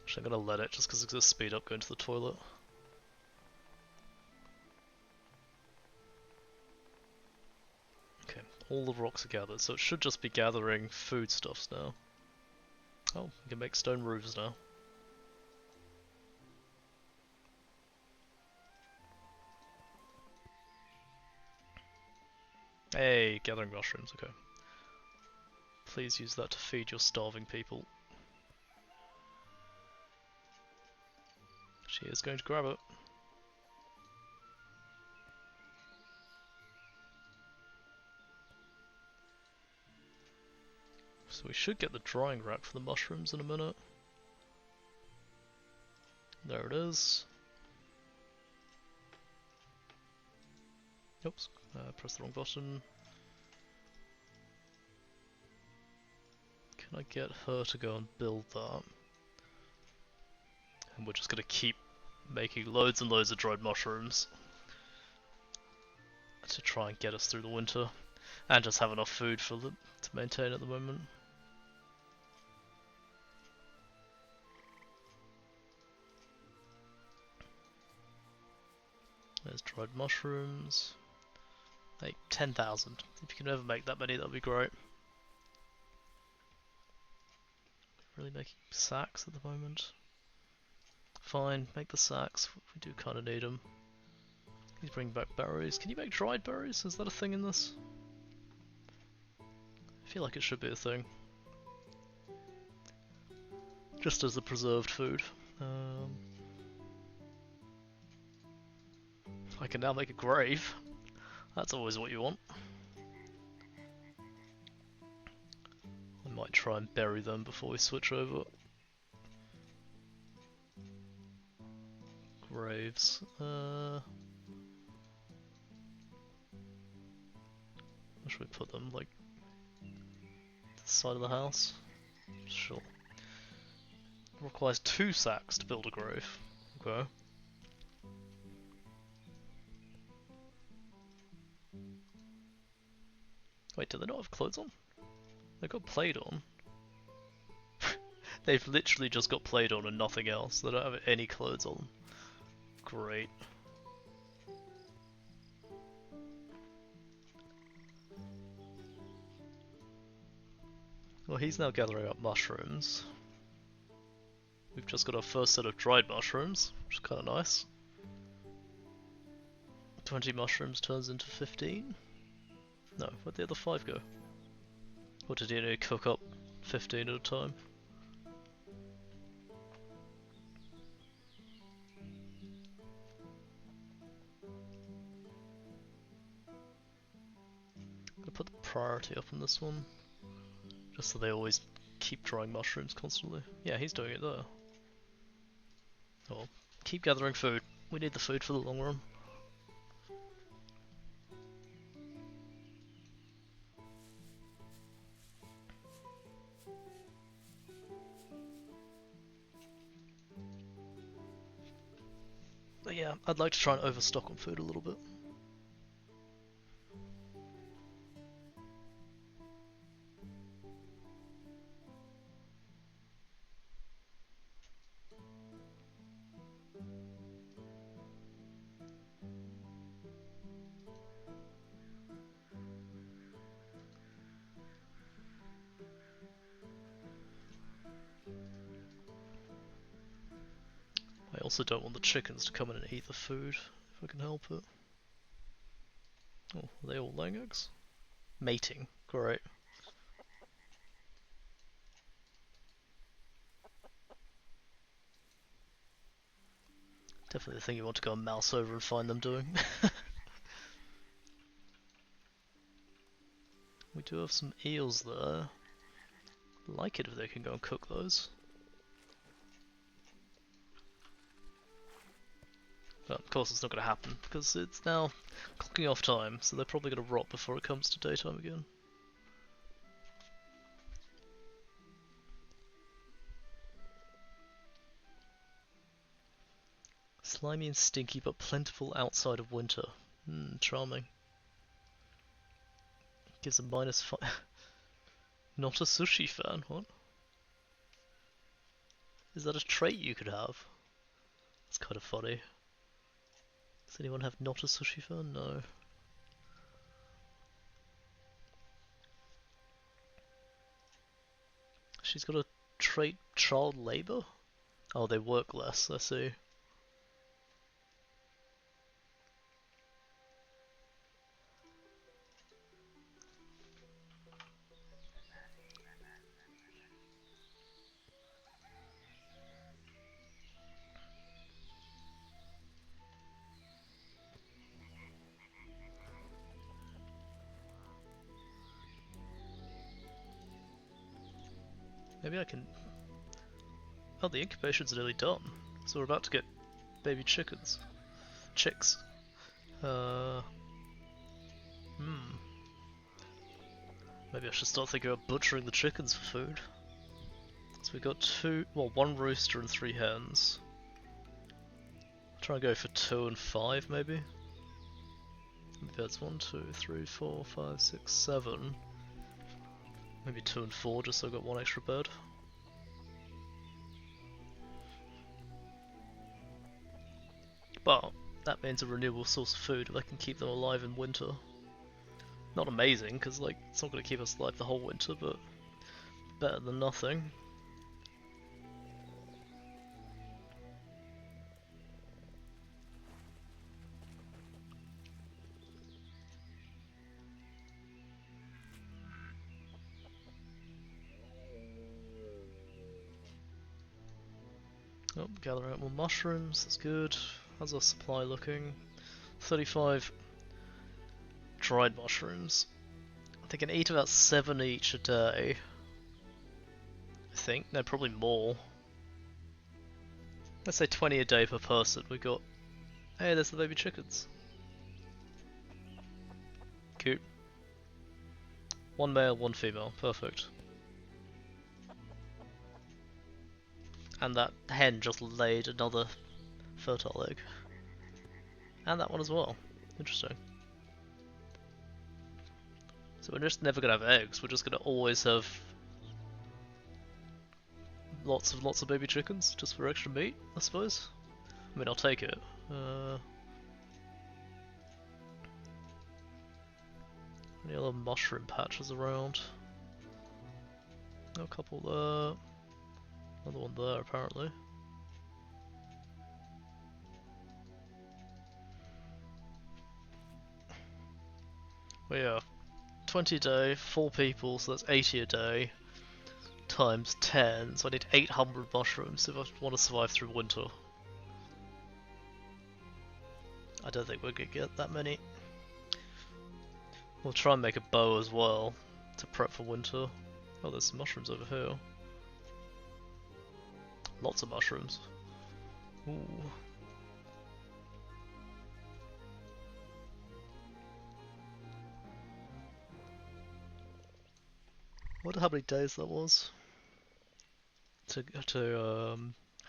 Speaker 3: Actually, I'm gonna let it just because it's gonna speed up going to the toilet. Okay, all the rocks are gathered, so it should just be gathering foodstuffs now. Oh, we can make stone roofs now. Hey, gathering mushrooms, okay. Please use that to feed your starving people. She is going to grab it. So we should get the drying rack for the mushrooms in a minute. There it is. Oops, press the wrong button. Can I get her to go and build that? And we're just gonna keep making loads and loads of dried mushrooms to try and get us through the winter, and just have enough food for them to maintain at the moment. There's dried mushrooms. Like 10,000. If you can ever make that many, that'd be great. Really making sacks at the moment. Fine, make the sacks. We do kind of need them. He's bringing back berries. Can you make dried berries? Is that a thing in this? I feel like it should be a thing. Just as a preserved food. I can now make a grave. That's always what you want. I might try and bury them before we switch over. Graves. Where should we put them? Like, to the side of the house? Sure. It requires 2 sacks to build a grave. Okay. Wait, do they not have clothes on? They've got plaid on. They've literally just got plaid on and nothing else. They don't have any clothes on. Great. Well, he's now gathering up mushrooms. We've just got our first set of dried mushrooms, which is kind of nice. 20 mushrooms turns into 15? No, where'd the other 5 go? Or did he only cook up 15 at a time? I'm gonna put the priority up on this one, just so they always keep drying mushrooms constantly. Yeah, he's doing it there. Oh, keep gathering food. We need the food for the long run. But yeah, I'd like to try and overstock on food a little bit. I also don't want the chickens to come in and eat the food, if I can help it. Oh, are they all laying eggs? Mating, great. Definitely the thing you want to go and mouse over and find them doing. We do have some eels there. Like it if they can go and cook those. But of course it's not going to happen, because it's now clocking off time, so they're probably going to rot before it comes to daytime again. Slimy and stinky, but plentiful outside of winter. Charming. Gives a -5. Not a sushi fan, what? Is that a trait you could have? It's kind of funny. Does anyone have not a sushi fan? No. She's got a trait child labour? Oh, they work less, I see. Maybe I can... Oh, the incubation's nearly done. So we're about to get baby chickens. Chicks. Maybe I should start thinking about butchering the chickens for food. So we got 1 rooster and 3 hens. Try and go for 2 and 5 maybe. Maybe that's 1, 2, 3, 4, 5, 6, 7. Maybe 2 and 4 just so I've got 1 extra bird. But that means a renewable source of food if I can keep them alive in winter. Not amazing, because like it's not going to keep us alive the whole winter, but better than nothing. Oh, gather out more mushrooms, that's good. How's our supply looking? 35 dried mushrooms. They can eat about 7 each a day. I think. No, probably more. Let's say 20 a day per person. We got. Hey, there's the baby chickens. Cute. One male, one female. Perfect. And that hen just laid another fertile egg. And that one as well. Interesting. So we're just never gonna have eggs. We're just gonna always have lots of baby chickens just for extra meat, I suppose. I mean, I'll take it. Any other mushroom patches around? Oh, a couple there. Another one there, apparently. Well, yeah. 20 a day, 4 people, so that's 80 a day. Times 10, so I need 800 mushrooms if I want to survive through winter. I don't think we're gonna get that many. We'll try and make a bow as well to prep for winter. Oh, there's some mushrooms over here. Lots of mushrooms. Ooh. I wonder how many days that was to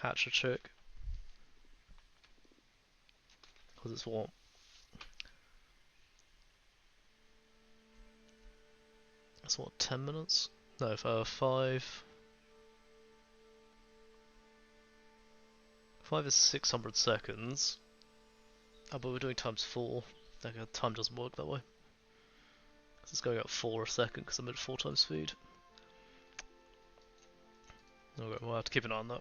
Speaker 3: hatch a chick. Because it's what? That's what, 10 minutes? No, 5. 5 is 600 seconds. Oh, but we're doing times 4. Like, time doesn't work that way. It's going at 4 a second because I'm at 4 times speed. Okay, we'll have to keep an eye on that.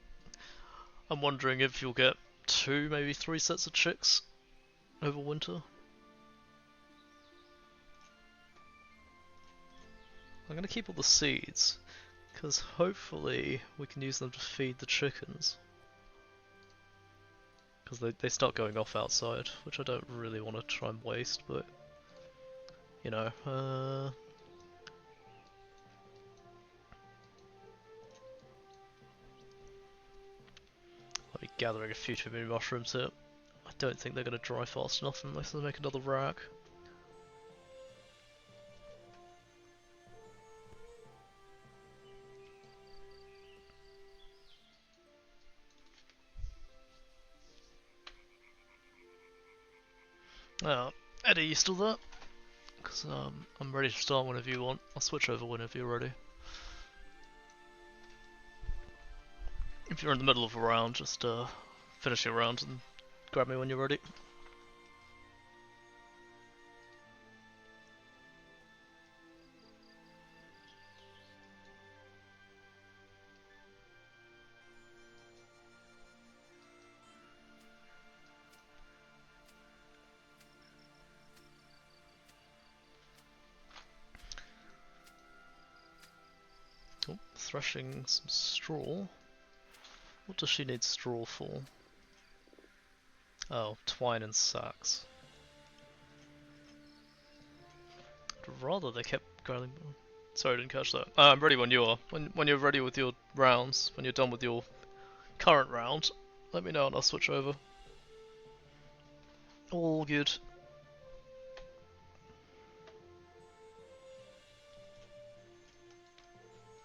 Speaker 3: I'm wondering if you'll get 2, maybe 3 sets of chicks over winter. I'm gonna keep all the seeds, because hopefully we can use them to feed the chickens. Because they start going off outside, which I don't really want to try and waste, but you know, I'll be gathering a few too many mushrooms here. I don't think they're going to dry fast enough unless I make another rack. Eddie, you still there? Because I'm ready to start whenever you want. I'll switch over whenever you're ready. If you're in the middle of a round, just finish your round and grab me when you're ready. Oh, threshing some straw. What does she need straw for? Oh, twine and sacks. I'd rather they kept grinding. Sorry, I didn't catch that. I'm ready when you are. When you're ready with your rounds, when you're done with your current round, let me know and I'll switch over. All good.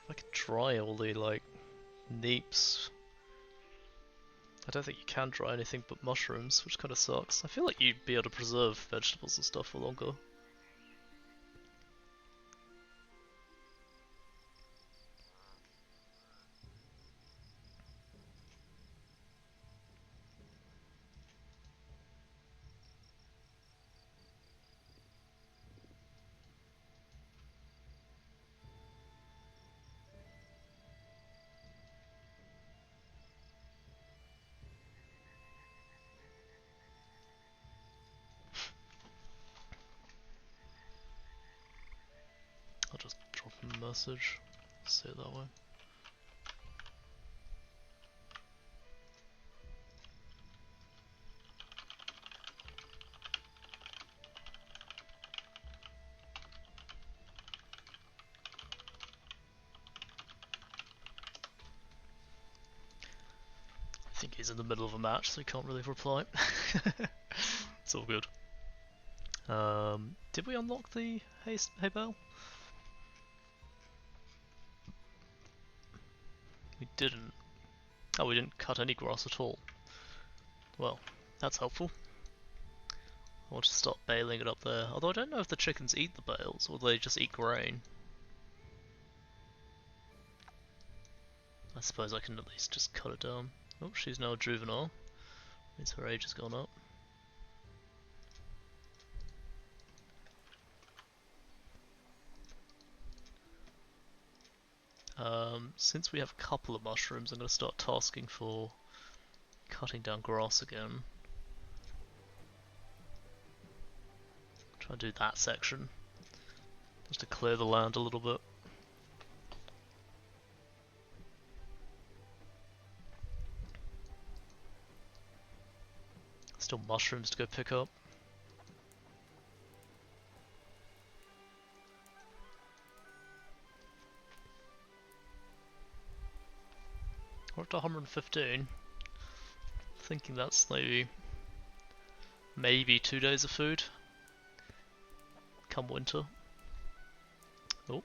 Speaker 3: If I could dry all the, like, neeps. I don't think you can dry anything but mushrooms, which kind of sucks. I feel like you'd be able to preserve vegetables and stuff for longer. I'll just drop a message. See it that way. He's in the middle of a match, so he can't really reply. It's all good. Did we unlock the hay bale? We didn't. Oh, we didn't cut any grass at all. Well, that's helpful. I want to start baling it up there. Although I don't know if the chickens eat the bales, or they just eat grain. I suppose I can at least just cut it down. Oh, she's now a juvenile. Means her age has gone up. Since we have a couple of mushrooms, I'm going to start tasking for cutting down grass again. Try and do that section, just to clear the land a little bit. Still mushrooms to go pick up. We're up to 115. Thinking that's maybe 2 days of food come winter. Oh,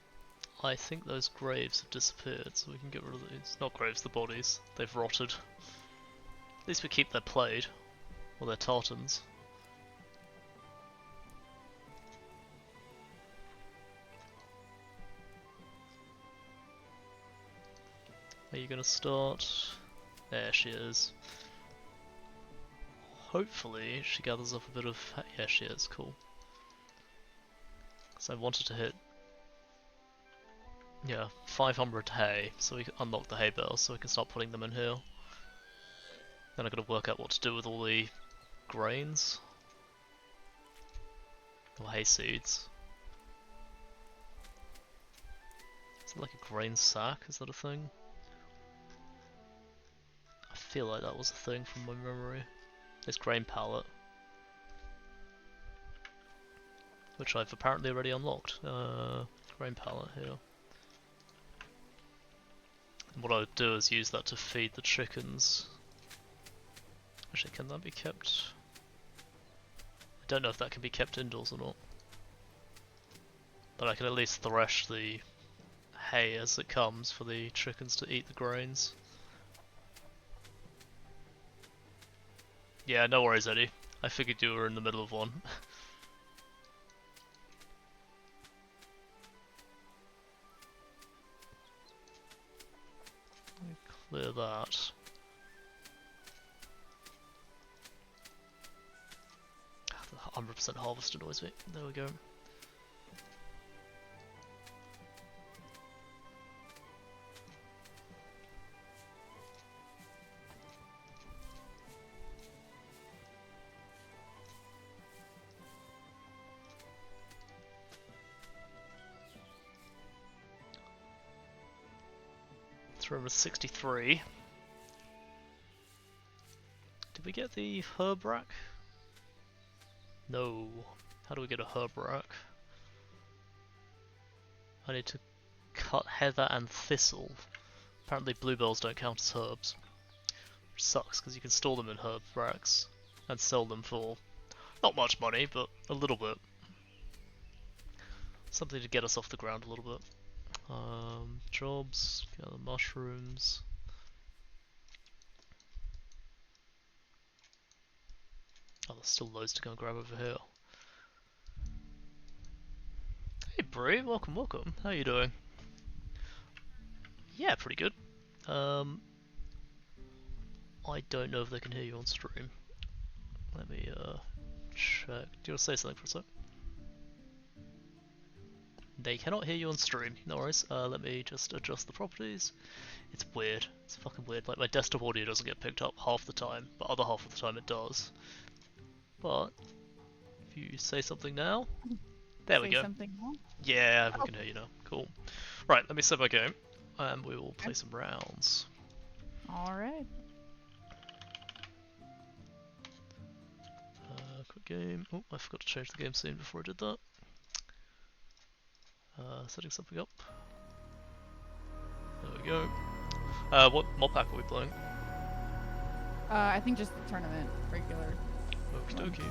Speaker 3: I think those graves have disappeared, so we can get rid of these. Not graves, the bodies. They've rotted. At least we keep their plate, or their tartans. Are you gonna start? There she is. Hopefully she gathers up a bit of... Yeah, she is, cool. So I wanted to hit... Yeah, 500 hay, so we can unlock the hay bales, so we can start putting them in here. Then I gotta work out what to do with all the grains. Or hay seeds. Is it like a grain sack? Is that a thing? I feel like that was a thing from my memory. This grain pallet. Which I've apparently already unlocked. Grain pallet here. And what I would do is use that to feed the chickens. Actually, can that be kept? I don't know if that can be kept indoors or not. But I can at least thresh the hay as it comes for the chickens to eat the grains. Yeah, no worries, Eddie. I figured you were in the middle of one. Let me clear that. The 100% harvest annoys me. There we go. Room is 63. Did we get the herb rack? No. How do we get a herb rack? I need to cut heather and thistle. Apparently bluebells don't count as herbs. Which sucks, because you can store them in herb racks and sell them for not much money, but a little bit. Something to get us off the ground a little bit. Jobs, gather mushrooms. Oh, there's still loads to go and grab over here. Hey Brie, welcome, welcome. How you doing? Yeah, pretty good. I don't know if they can hear you on stream. Let me check. Do you want to say something for a sec? They cannot hear you on stream. No worries. Let me just adjust the properties. It's weird. It's fucking weird. Like, my desktop audio doesn't get picked up half the time, but other half of the time it does. But if you say something now, there we go.
Speaker 4: Something now?
Speaker 3: Yeah, we can hear you now. Cool. Right, let me set my game, and we will play some rounds.
Speaker 4: All right.
Speaker 3: Quick game. Oh, I forgot to change the game scene before I did that. Setting something up. There we go. What mod pack are we playing?
Speaker 4: I think just the tournament, regular.
Speaker 3: Okie
Speaker 4: one.
Speaker 3: dokie.